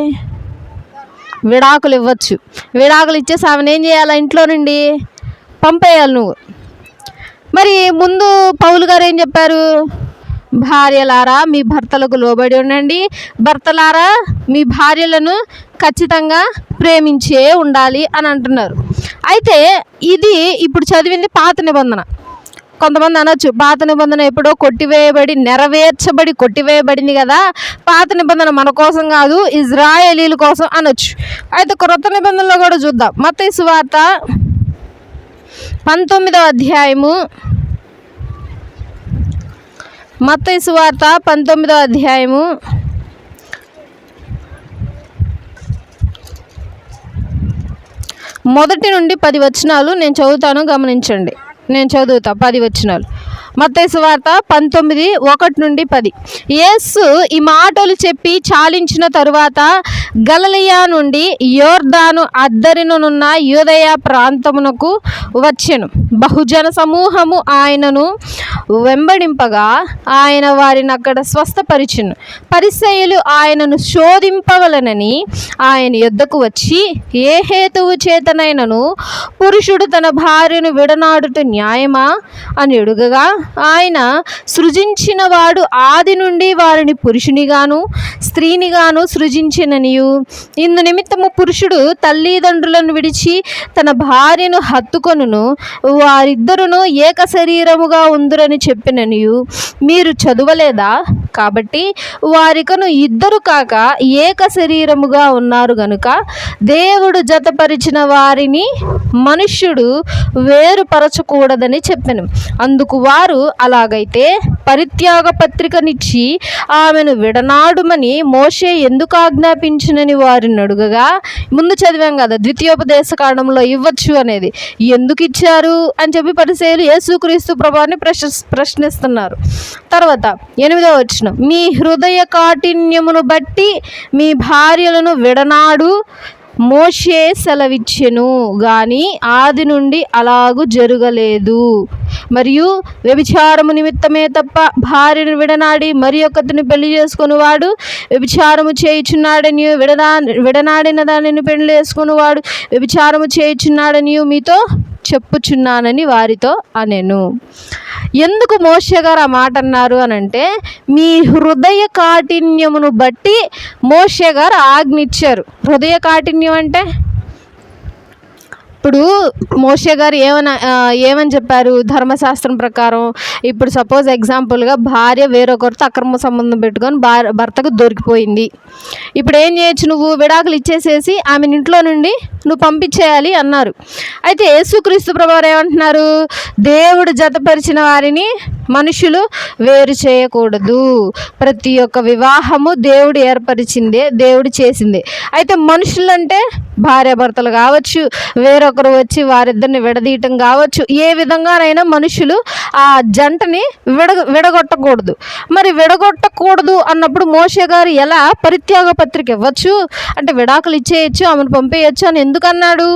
విడాకులు ఇవ్వచ్చు. విడాకులు ఇచ్చేసి ఆమెను ఏం చేయాలి? ఇంట్లో నుండి పంపేయాలి నువ్వు. మరి ముందు పౌలు గారు ఏం చెప్పారు? భార్యలారా మీ భర్తలకు లోబడి ఉండండి, భర్తలారా మీ భార్యలను ఖచ్చితంగా ప్రేమించే ఉండాలి అని అంటున్నారు. అయితే ఇది ఇప్పుడు చదివింది పాత నిబంధన. కొంతమంది అనొచ్చు పాత నిబంధన ఎప్పుడో నెరవేర్చబడి కొట్టివేయబడింది కదా, పాత నిబంధన మన కోసం కాదు ఇజ్రాయేలీల కోసం అనొచ్చు. అయితే క్రొత్త నిబంధనలో కూడా చూద్దాం. మత్తయి సువార్త 19వ అధ్యాయము, మత్తయి సువార్త 19వ అధ్యాయము 1 నుండి 10 వచనాలు నేను చదువుతాను, గమనించండి. నేను చదువుతా 10 వచనాలు. మత్తయి సువార్త 19:1 నుండి 10. యేసు ఈ మాటలు చెప్పి చాలించిన తరువాత గలిలయ నుండి యోర్దాను అద్దరినున్న యూదయ ప్రాంతమునకు వచ్చెను. బహుజన సమూహము ఆయనను వెంబడింపగా ఆయన వారిని అక్కడ స్వస్థపరిచెను. పరిసయ్యులు ఆయనను శోధింపవలనని ఆయన యొద్దకు వచ్చి, ఏ హేతువు చేతనైనను పురుషుడు తన భార్యను విడనాడుట న్యాయమా అని అడుగగా, ఆయన సృజించిన వాడు ఆది నుండి వారిని పురుషునిగాను స్త్రీనిగాను సృజించిననియు, ఇందు నిమిత్తము పురుషుడు తల్లిదండ్రులను విడిచి తన భార్యను హత్తుకొనును, వారిద్దరును ఏక శరీరముగా ఉందురని చెప్పిననియు మీరు చదువలేదా? కాబట్టి వారికను ఇద్దరు కాక ఏక శరీరముగా ఉన్నారు గనుక దేవుడు జతపరిచిన వారిని మనుష్యుడు వేరుపరచకూడదని చెప్పెను. అందుకు వారు, అలాగైతే పరిత్యాగ పత్రికనిచ్చి ఆమెను విడనాడుమని మోషే ఎందుకు ఆజ్ఞాపించునని వారిని అడుగగా, ముందు చదివాం కదా ద్వితీయోపదేశ కాండంలో ఇవ్వచ్చు అనేది, ఎందుకు ఇచ్చారు అని చెప్పి పరిసయ్యులు యేసుక్రీస్తు ప్రభువుని ప్రశ్నిస్తున్నారు. తర్వాత 8వ వచనం, మీ హృదయ కాఠిన్యమును బట్టి మీ భార్యలను విడనాడు మోషే సెలవిచ్చెను గాని ఆది నుండి అలాగు జరగలేదు. మరియు వ్యభిచారము నిమిత్తమే తప్ప భార్యను విడనాడి మరి ఒకరిని పెళ్లి చేసుకునివాడు వ్యభిచారము చేయుచున్నాడని, విడనాడిన దానిని పెళ్లి చేసుకునివాడు వ్యభిచారము చేయుచున్నాడని మీతో చెప్పుచున్నానని వారితో అనెను. ఎందుకు మోషే గారు ఆ మాట అన్నారు అని అంటే, మీ హృదయ కాఠిన్యమును బట్టి మోషే గారు ఆజ్ఞ ఇచ్చారు. హృదయ కాఠిన్యం అంటే ఇప్పుడు మోషే గారు ఏమని చెప్పారు ధర్మశాస్త్రం ప్రకారం? ఇప్పుడు సపోజ్ ఎగ్జాంపుల్గా భార్య వేరొకరితో అక్రమ సంబంధం పెట్టుకొని భర్తకు దొరికిపోయింది. ఇప్పుడు ఏం చేయొచ్చు? నువ్వు విడాకులు ఇచ్చేసేసి ఆమెను ఇంట్లో నుండి నువ్వు పంపించేయాలి అన్నారు. అయితే యేసుక్రీస్తు ప్రభువారు ఏమంటున్నారు? దేవుడు జతపరిచిన వారిని మనుషులు వేరు చేయకూడదు. ప్రతి ఒక్క వివాహము దేవుడు ఏర్పరిచిందే, దేవుడు చేసిందే. అయితే మనుషులంటే భార్యాభర్తలు కావచ్చు, వేరొకరు వచ్చి వారిద్దరిని విడదీయటం కావచ్చు, ఏ విధంగానైనా మనుషులు ఆ జంటని విడగొట్టకూడదు. మరి విడగొట్టకూడదు అన్నప్పుడు మోషే గారు ఎలా పరిత్యాగ పత్రిక ఇవ్వచ్చు, అంటే విడాకులు ఇచ్చేయచ్చు, ఆమెను పంపేయచ్చు అని ఎందుకన్నాడు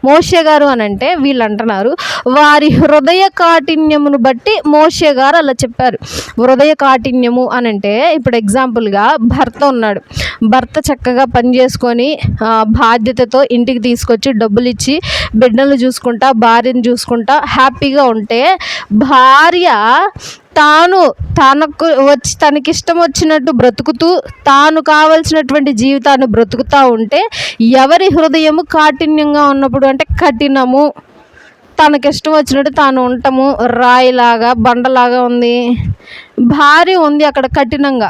మోషే గారు అని అంటే? వీళ్ళు అంటున్నారు వారి హృదయ కాఠిన్యమును బట్టి మోషే గారు అలా చెప్పారు. హృదయ కాఠిన్యము అని అంటే ఇప్పుడు ఎగ్జాంపుల్గా భర్త ఉన్నాడు. భర్త చక్కగా పని చేసుకొని బాధ్యతతో ఇంటికి తీసుకొచ్చి డబ్బులు ఇచ్చి బిడ్డలు చూసుకుంటా, భార్యను చూసుకుంటా హ్యాపీగా ఉంటే, భార్య తనకిష్టం వచ్చినట్టు బ్రతుకుతూ తాను కావలసినటువంటి జీవితాన్ని బ్రతుకుతూ ఉంటే, ఎవరి హృదయము కాఠిన్యంగా ఉన్నప్పుడు అంటే కఠినము, తనకిష్టం వచ్చినట్టు తాను ఉండటము, రాయిలాగా బండలాగా ఉంది. భార్య ఉంది అక్కడ కఠినంగా,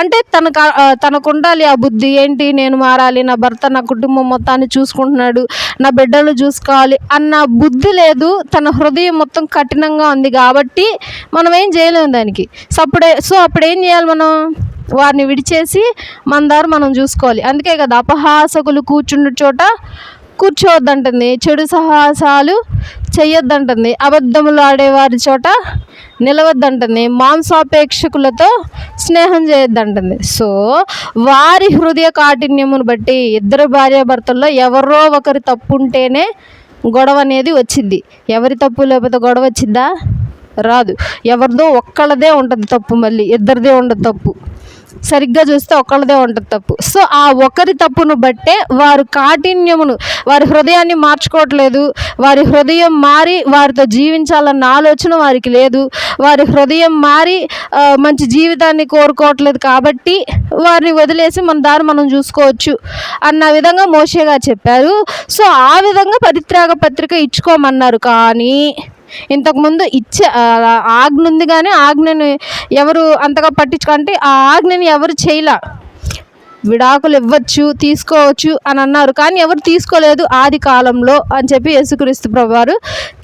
అంటే తనకు ఉండాలి ఆ బుద్ధి, ఏంటి నేను మారాలి, నా భర్త నా కుటుంబం మొత్తాన్ని చూసుకుంటున్నాడు, నా బిడ్డలు చూసుకోవాలి అన్న బుద్ధి లేదు. తన హృదయం మొత్తం కఠినంగా ఉంది కాబట్టి మనం ఏం చేయలేము దానికి. అప్పుడు ఏం చేయాలి? మనం వారిని విడిచేసి మన దారి మనం చూసుకోవాలి. అందుకే కదా అపహాసకులు కూర్చున్న చోట కూర్చోవద్దంటుంది, చెడు సాహసాలు చెయ్యొద్దంటుంది, అబద్ధములు ఆడేవారి చోట నిలవద్దంటుంది, మాంసాపేక్షకులతో స్నేహం చేయొద్దంటుంది. సో వారి హృదయ కాఠిన్యమును బట్టి ఇద్దరు భార్యాభర్తల్లో ఎవరో ఒకరి తప్పు ఉంటేనే గొడవ అనేది వచ్చింది. ఎవరి తప్పు లేకపోతే గొడవ వచ్చిద్దా? రాదు. ఎవరిదో ఒక్కళ్ళదే ఉంటుంది తప్పు, మళ్ళీ ఇద్దరిదే ఉండదు తప్పు. సరిగ్గా చూస్తే ఒక్కళ్ళదే ఉంటుంది తప్పు. సో ఆ ఒకరి తప్పును బట్టే వారు కాఠిన్యమును, వారి హృదయాన్ని మార్చుకోవట్లేదు. వారి హృదయం మారి వారితో జీవించాలన్న ఆలోచన వారికి లేదు. వారి హృదయం మారి మంచి జీవితాన్ని కోరుకోవట్లేదు. కాబట్టి వారిని వదిలేసి మన దారి మనం చూసుకోవచ్చు అన్న విధంగా మోషే గారు చెప్పారు. సో ఆ విధంగా పరిత్యాగ పత్రిక ఇచ్చుకోమన్నారు. కానీ ఇంతకుముందు ఆజ్ఞ ఉంది, కానీ ఆజ్ఞని ఎవరు అంతగా పట్టించుకుంటే ఆ ఆజ్ఞని ఎవరు చేయలే. విడాకులు ఇవ్వచ్చు, తీసుకోవచ్చు అని అన్నారు, కానీ ఎవరు తీసుకోలేదు ఆది కాలంలో అని చెప్పి యేసుక్రీస్తు ప్రభువారు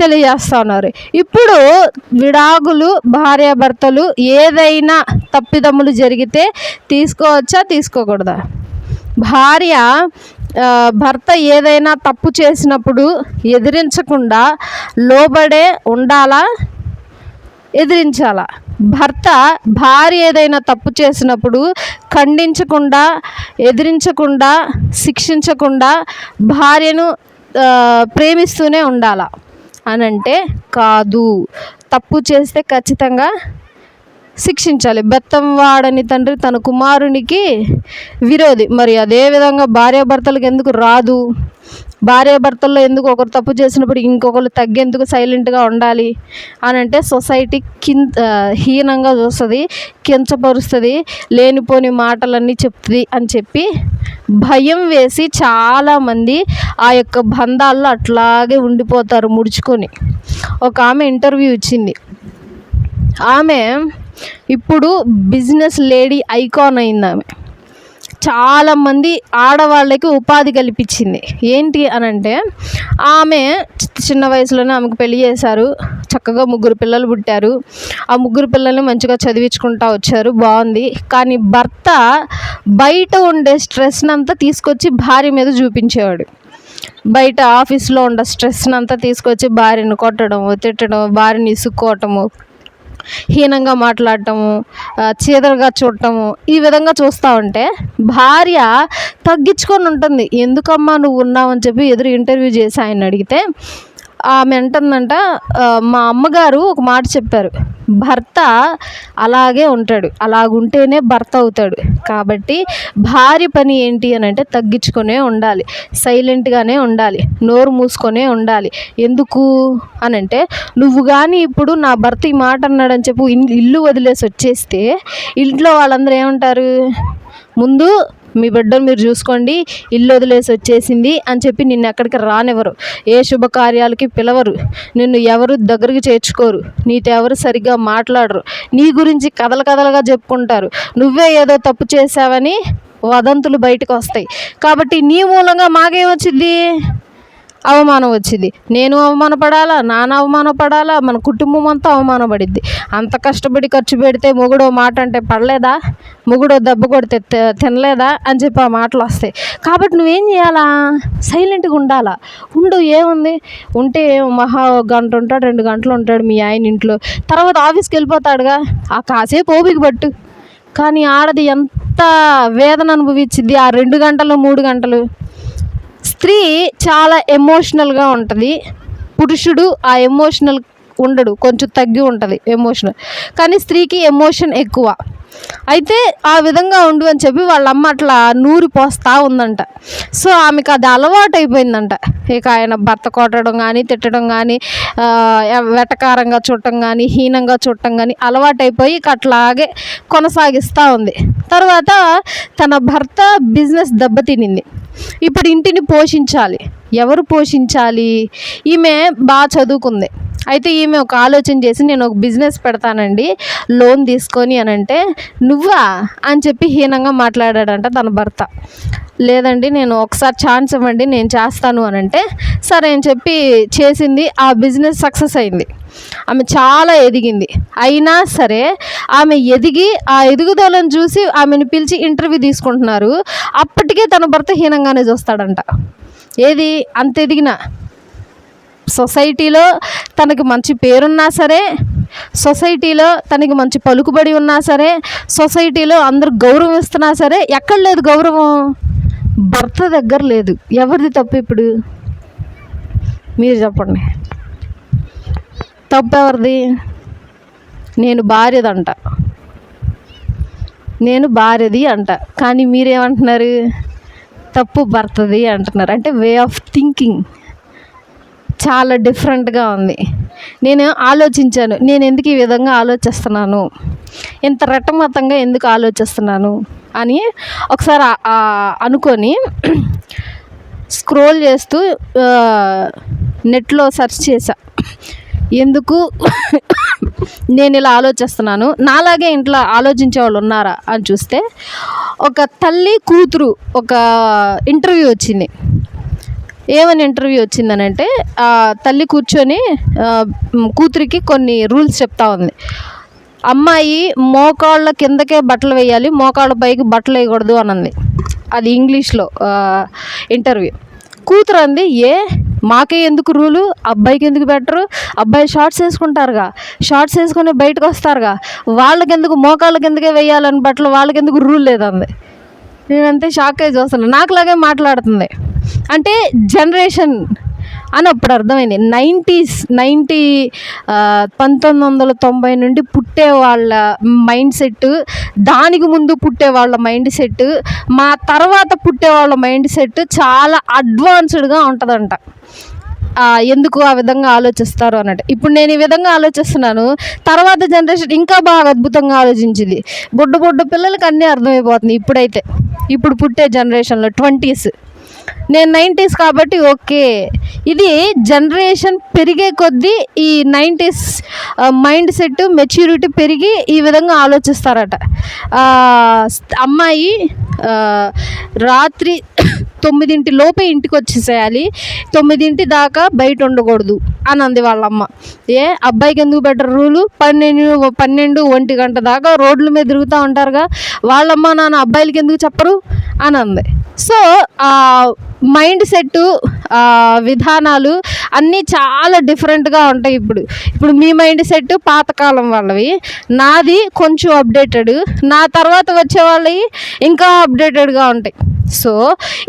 తెలియజేస్తూ ఉన్నారు. ఇప్పుడు విడాకులు భార్యాభర్తలు ఏదైనా తప్పిదమ్ములు జరిగితే తీసుకోవచ్చా, తీసుకోకూడదా? భర్త ఏదైనా తప్పు చేసినప్పుడు ఎదిరించకుండా లోబడే ఉండాలా, ఎదిరించాలా? భార్య ఏదైనా తప్పు చేసినప్పుడు ఖండించకుండా, ఎదిరించకుండా, శిక్షించకుండా భార్యను ప్రేమిస్తూనే ఉండాలా అని అంటే కాదు. తప్పు చేస్తే ఖచ్చితంగా శిక్షించాలి. బెత్తం వాడని తండ్రి తన కుమారునికి విరోధి. మరి అదేవిధంగా భార్యాభర్తలకు ఎందుకు రాదు? భార్యాభర్తల్లో ఎందుకు ఒకరు తప్పు చేసినప్పుడు ఇంకొకరు తగ్గేందుకు సైలెంట్గా ఉండాలి అని అంటే సొసైటీ హీనంగా చూస్తుంది, కించపరుస్తుంది, లేనిపోని మాటలన్నీ చెప్తుంది అని చెప్పి భయం వేసి చాలామంది ఆ యొక్క బంధాల్లో అట్లాగే ఉండిపోతారు ముడుచుకొని. ఒక ఆమె ఇంటర్వ్యూ ఇచ్చింది. ఆమె ఇప్పుడు బిజినెస్ లేడీ ఐకాన్ అయింది. ఆమె చాలామంది ఆడవాళ్ళకి ఉపాధి కల్పించింది. ఏంటి అని అంటే ఆమె చిన్న వయసులోనే ఆమెకు పెళ్లి చేశారు. చక్కగా 3 పిల్లలు పుట్టారు. ఆ 3 పిల్లల్ని మంచిగా చదివించుకుంటూ వచ్చారు, బాగుంది. కానీ భర్త బయట ఉండే స్ట్రెస్ని అంతా తీసుకొచ్చి భార్య మీద చూపించేవాడు. బయట ఆఫీస్లో ఉండే స్ట్రెస్ని అంతా తీసుకొచ్చి భార్యను కొట్టడం, తిట్టడం, భార్యని ఇసుక్కోవటము, హీనంగా మాట్లాడటము, చీదరగా చూడటము, ఈ విధంగా చూస్తూ ఉంటే భార్య తగ్గించుకొని ఉంటుంది. ఎందుకమ్మా నువ్వు ఉన్నావని చెప్పి ఎదురు ఇంటర్వ్యూ చేసి ఆయన అడిగితే ఆమె అంటుందంట, మా అమ్మగారు ఒక మాట చెప్పారు, భర్త అలాగే ఉంటాడు, అలాగుంటేనే భర్త అవుతాడు. కాబట్టి భార్య పని ఏంటి అని అంటే తగ్గించుకొనే ఉండాలి, సైలెంట్గానే ఉండాలి, నోరు మూసుకొనే ఉండాలి. ఎందుకు అని అంటే నువ్వు కానీ ఇప్పుడు నా భర్త ఈ మాట అన్నాడని చెప్పి ఇల్లు వదిలేసి వచ్చేస్తే ఇంట్లో వాళ్ళందరూ ఏమంటారు? ముందు మీ బిడ్డను మీరు చూసుకోండి, ఇల్లు వదిలేసి వచ్చేసింది అని చెప్పి నిన్ను ఎక్కడికి రానివ్వరు, ఏ శుభకార్యాలకి పిలవరు, నిన్ను ఎవరు దగ్గరికి చేర్చుకోరు, నీతో ఎవరు సరిగ్గా మాట్లాడరు, నీ గురించి కథలుగా చెప్పుకుంటారు, నువ్వే ఏదో తప్పు చేసావని వదంతులు బయటకు వస్తాయి. కాబట్టి నీ మూలంగా మాకేమొచ్చింది? అవమానం వచ్చింది. నేను అవమానపడాలా, నాన్న అవమానపడాలా, మన కుటుంబం అంతా అవమానపడిద్ది. అంత కష్టపడి ఖర్చు పెడితే మొగుడో మాట అంటే పడలేదా, మొగుడో దెబ్బ కొడితే తినలేదా అని చెప్పి ఆ మాటలు వస్తాయి. కాబట్టి నువ్వేం చేయాలా, సైలెంట్గా ఉండాలా. ఏముంది, ఉంటే మహా గంట ఉంటాడు, 2 గంటలు ఉంటాడు మీ ఆయన ఇంట్లో, తర్వాత ఆఫీస్కి వెళ్ళిపోతాడుగా, ఆ కాసేపు ఓపిక పట్టు. కానీ ఆడది ఎంత వేదన అనుభవించింది ఆ 2 గంటలు 3 గంటలు. స్త్రీ చాలా ఎమోషనల్గా ఉంటుంది, పురుషుడు ఆ ఎమోషనల్ ఉండడు, కొంచెం తగ్గి ఉంటుంది ఎమోషనల్. కానీ స్త్రీకి ఎమోషన్ ఎక్కువ. అయితే ఆ విధంగా ఉండు అని చెప్పి వాళ్ళ అమ్మ అట్లా నూరి పోస్తూ ఉందంట. సో ఆమెకు అది అలవాటు అయిపోయిందంట. ఇక ఆయన భర్త కొట్టడం కానీ, తిట్టడం కానీ, వెటకారంగా చూడటం కానీ, హీనంగా చూడటం కానీ అలవాటైపోయి ఇక అట్లాగే కొనసాగిస్తూ ఉంది. తర్వాత తన భర్త బిజినెస్ దెబ్బతినింది. ఇప్పుడు ఇంటిని పోషించాలి. ఎవరు పోషించాలి? ఈమె బాగా చదువుకుంది. అయితే ఈమె ఒక ఆలోచన చేసి, నేను ఒక బిజినెస్ పెడతానండి లోన్ తీసుకొని అని అంటే, నువ్వా అని చెప్పి హీనంగా మాట్లాడాడంట తన భర్త. లేదండి, నేను ఒకసారి ఛాన్స్ ఇవ్వండి, నేను చేస్తాను అని అంటే, సరే అని చెప్పి చేసింది. ఆ బిజినెస్ సక్సెస్ అయింది. ఆమె చాలా ఎదిగింది. అయినా సరే ఆమె ఎదిగి ఆ ఎదుగుదలను చూసి ఆమెను పిలిచి ఇంటర్వ్యూ తీసుకుంటున్నారు. అప్పటికే తన భర్త హీనంగానే చూస్తాడంట. ఏది అంత ఎదిగినా సొసైటీలో తనకి మంచి పేరున్నా సరే, సొసైటీలో తనకి మంచి పలుకుబడి ఉన్నా సరే, సొసైటీలో అందరూ గౌరవం ఇస్తున్నా సరే, ఎక్కడ లేదు గౌరవం? భర్త దగ్గర లేదు. ఎవరిది తప్పు ఇప్పుడు? మీరు చెప్పండి, తప్పు ఎవరిది? నేను భార్యది అంట. కానీ మీరేమంటున్నారు? తప్పు భర్తది అంటున్నారు. అంటే వే ఆఫ్ థింకింగ్ చాలా డిఫరెంట్గా ఉంది. నేను ఆలోచించాను, నేను ఎందుకు ఈ విధంగా ఆలోచిస్తున్నాను, ఇంత రట్టమతంగా ఎందుకు ఆలోచిస్తున్నాను అని ఒకసారి అనుకొని స్క్రోల్ చేస్తూ నెట్లో సెర్చ్ చేశా, ఎందుకు నేను ఇలా ఆలోచిస్తున్నాను, నాలాగే ఇంట్లో ఆలోచించే వాళ్ళు ఉన్నారా అని చూస్తే ఒక తల్లి కూతురు ఒక ఇంటర్వ్యూ వచ్చింది. ఏమని ఇంటర్వ్యూ వచ్చిందనంటే, తల్లి కూర్చొని కూతురికి కొన్ని రూల్స్ చెప్తా ఉంది. అమ్మాయి మోకాళ్ళ కిందకే బట్టలు వేయాలి, మోకాళ్ళ పైకి బట్టలు వేయకూడదు అని అంది. అది ఇంగ్లీష్లో ఇంటర్వ్యూ. కూతురు అంది, మాకే ఎందుకు రూలు, అబ్బాయికి ఎందుకు పెట్టరు, అబ్బాయి షార్ట్స్ వేసుకుంటారుగా, షార్ట్స్ వేసుకొని బయటకు వస్తారుగా, వాళ్ళకెందుకు మోకాళ్ళ కిందకే వేయాలని బట్టలు, వాళ్ళకెందుకు రూల్ లేదంది. నేనంతే షాక్ అయ్యి చూస్తాను. నాకులాగే మాట్లాడుతుంది. అంటే జనరేషన్ అని అప్పుడు అర్థమైంది. 1990 నుండి పుట్టే వాళ్ళ మైండ్ సెట్, దానికి ముందు పుట్టే వాళ్ళ మైండ్ సెట్, మా తర్వాత పుట్టే వాళ్ళ మైండ్ సెట్ చాలా అడ్వాన్స్డ్గా ఉంటుందంట. ఎందుకు ఆ విధంగా ఆలోచిస్తారు అన్నట్టు. ఇప్పుడు నేను ఈ విధంగా ఆలోచిస్తున్నాను, తర్వాత జనరేషన్ ఇంకా బాగా అద్భుతంగా ఆలోచించింది. బుడ్డ పిల్లలకి అన్నీ అర్థమైపోతుంది. ఇప్పుడు పుట్టే జనరేషన్లో 20s, నేను 90s కాబట్టి ఓకే. ఇది జనరేషన్ పెరిగే కొద్దీ ఈ 90s మైండ్ సెట్ మెచ్యూరిటీ పెరిగి ఈ విధంగా ఆలోచిస్తారట. అమ్మాయి రాత్రి 9 లోపే ఇంటికి వచ్చేసేయాలి, 9 దాకా బయట ఉండకూడదు అని అంది వాళ్ళమ్మ. అబ్బాయికి ఎందుకు బెటర్ రూలు? 12, 1 గంట దాకా రోడ్ల మీద తిరుగుతూ ఉంటారుగా, వాళ్ళమ్మ నాన్న అబ్బాయిలకి ఎందుకు చెప్పరు అని అంది. సో మైండ్ సెట్, విధానాలు అన్నీ చాలా డిఫరెంట్గా ఉంటాయి. ఇప్పుడు మీ మైండ్ సెట్ పాతకాలం వాళ్ళవి, నాది కొంచెం అప్డేటెడ్, నా తర్వాత వచ్చే వాళ్ళవి ఇంకా అప్డేటెడ్గా ఉంటాయి. సో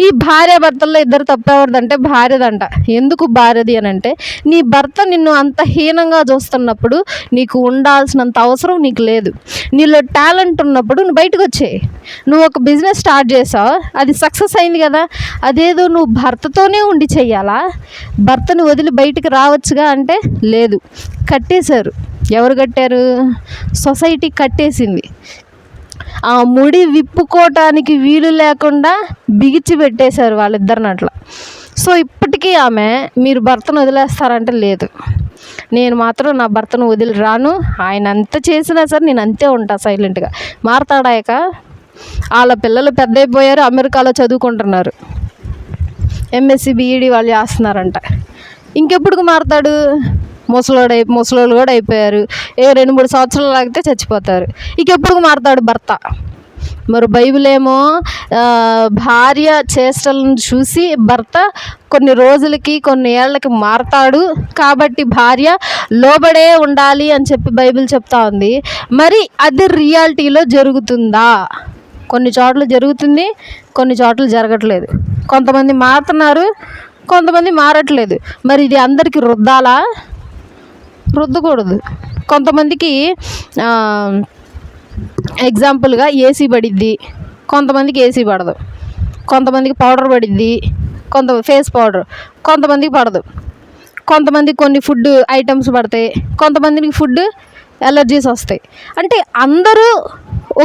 ఈ భార్యాభర్తల్లో ఇద్దరు తప్పెవరిదంటే భార్యదంట. ఎందుకు భార్యది అని అంటే, నీ భర్త నిన్ను అంత హీనంగా చూస్తున్నప్పుడు నీకు ఉండాల్సినంత అవసరం నీకు లేదు. నీలో టాలెంట్ ఉన్నప్పుడు నువ్వు బయటకు వచ్చేయి. నువ్వు ఒక బిజినెస్ స్టార్ట్ చేసావు, అది సక్సెస్ అయింది కదా, అదేదో నువ్వు భర్తతోనే ఉండి చెయ్యాలా? భర్తను వదిలి బయటికి రావచ్చుగా అంటే లేదు, కట్టేశారు. ఎవరు కట్టారు? సొసైటీ కట్టేసింది. ఆ ముడి విప్పుకోవటానికి వీలు లేకుండా బిగిచి పెట్టేశారు వాళ్ళిద్దరిని అట్లా. సో ఇప్పటికీ ఆమె, మీరు భర్తను వదిలేస్తారంటే లేదు, నేను మాత్రం నా భర్తను వదిలి రాను, ఆయన అంత చేసినా సరే నేను అంతే ఉంటా సైలెంట్గా. మారతాడాయక వాళ్ళ పిల్లలు పెద్ద అయిపోయారు, అమెరికాలో చదువుకుంటున్నారు. ఎంఎస్సి బీఈడి వాళ్ళు చేస్తున్నారంట. ఇంకెప్పుడు మారుతాడు? ముసలోళ్ళు కూడా అయిపోయారు. 2-3 సంవత్సరాలు లాగితే చచ్చిపోతారు. ఇంకెప్పుడు మారుతాడు భర్త? మరి బైబిల్ ఏమో భార్య చేష్టలను చూసి భర్త కొన్ని రోజులకి కొన్ని ఏళ్ళకి మారతాడు కాబట్టి భార్య లోబడే ఉండాలి అని చెప్పి బైబిల్ చెప్తా ఉంది. మరి అది రియాలిటీలో జరుగుతుందా? కొన్ని చోట్ల జరుగుతుంది, కొన్ని చోట్ల జరగట్లేదు. కొంతమంది మారుతున్నారు, కొంతమంది మారట్లేదు. మరి ఇది అందరికీ రుద్దాలా? రుద్దకూడదు. కొంతమందికి ఎగ్జాంపుల్గా ఏసీ పడిద్ది, కొంతమందికి ఏసీ పడదు. కొంతమందికి పౌడర్ పడిద్ది, ఫేస్ పౌడర్, కొంతమందికి పడదు. కొంతమందికి కొన్ని ఫుడ్ ఐటమ్స్ పడతాయి, కొంతమందికి ఫుడ్ ఎలర్జీస్ వస్తాయి. అంటే అందరూ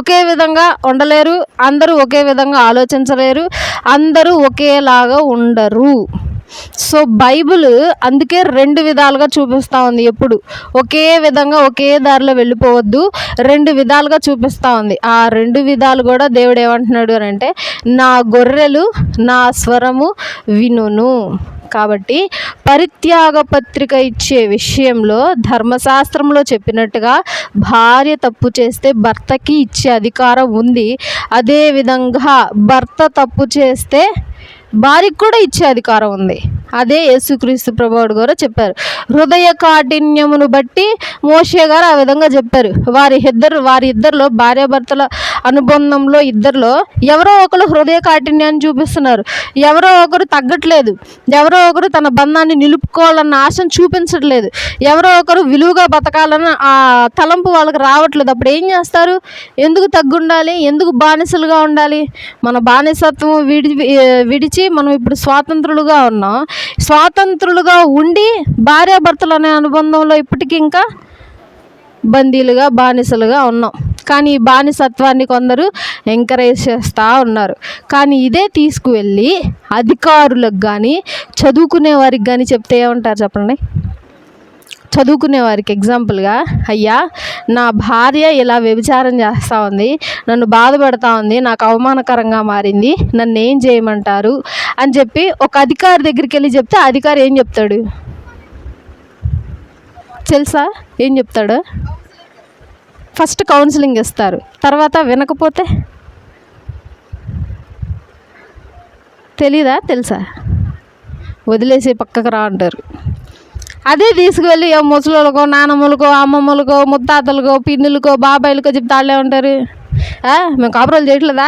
ఒకే విధంగా ఉండలేరు, అందరూ ఒకే విధంగా ఆలోచించలేరు, అందరూ ఒకేలాగా ఉండరు. సో బైబిల్ అందుకే 2 విధాలుగా చూపిస్తూ ఉంది. ఎప్పుడు ఒకే విధంగా ఒకే దారిలో వెళ్ళిపోవద్దు, 2 విధాలుగా చూపిస్తూ ఉంది. ఆ 2 విధాలు కూడా దేవుడు ఏమంటున్నాడు అని అంటే, నా గొర్రెలు నా స్వరము వినును. కాబట్టి పరిత్యాగ పత్రిక ఇచ్చే విషయంలో ధర్మశాస్త్రంలో చెప్పినట్టుగా భార్య తప్పు చేస్తే భర్తకి ఇచ్చే అధికారం ఉంది. అదేవిధంగా భర్త తప్పు చేస్తే భార్యకు కూడా ఇచ్చే అధికారం ఉంది. అదే యేసుక్రీస్తు ప్రభువుడు కూడా చెప్పారు. హృదయ కాఠిన్యమును బట్టి మోషే గారు ఆ విధంగా చెప్పారు. వారిద్దరిలో భార్యాభర్తల అనుబంధంలో ఇద్దరిలో ఎవరో ఒకరు హృదయ కాఠిన్యాన్ని చూపిస్తున్నారు, ఎవరో ఒకరు తగ్గట్లేదు, ఎవరో ఒకరు తన బంధాన్ని నిలుపుకోవాలన్న ఆశను చూపించట్లేదు, ఎవరో ఒకరు విలువగా బతకాలన్న ఆ తలంపు వాళ్ళకి రావట్లేదు. అప్పుడు ఏం చేస్తారు? ఎందుకు తగ్గుండాలి? ఎందుకు బానిసలుగా ఉండాలి? మన బానిసత్వం విడిచి మనం ఇప్పుడు స్వాతంత్రులుగా ఉన్నాం. స్వాతంత్రులుగా ఉండి భార్యాభర్తలు అనే అనుబంధంలో ఇప్పటికీ ఇంకా బందీలుగా బానిసలుగా ఉన్నాం. కానీ ఈ బానిసత్వాన్ని కొందరు ఎంకరేజ్ చేస్తూ ఉన్నారు. కానీ ఇదే తీసుకువెళ్ళి అధికారులకు కానీ చదువుకునే వారికి కానీ చెప్తే ఏమంటారు చెప్పండి? చదువుకునే వారికి ఎగ్జాంపుల్గా, అయ్యా నా భార్య ఇలా వ్యభిచారం చేస్తూ ఉంది, నన్ను బాధపెడతా ఉంది, నాకు అవమానకరంగా మారింది, నన్ను ఏం చేయమంటారు అని చెప్పి ఒక అధికారి దగ్గరికి వెళ్ళి చెప్తే అధికారి ఏం చెప్తాడు తెలుసా? ఏం చెప్తాడు? ఫస్ట్ కౌన్సిలింగ్ ఇస్తారు, తర్వాత వినకపోతే తెలీదా? తెలుసా? వదిలేసి పక్కకు రా అంటారు. అదే తీసుకువెళ్ళి ముసలోళ్ళకో నానమ్మలకో అమ్మమ్మలకో ముత్తాతలకో పిన్నులకో బాబాయిలకో చెప్తే వాళ్ళే ఉంటారు. మేము కాపురాలు చేయట్లేదా?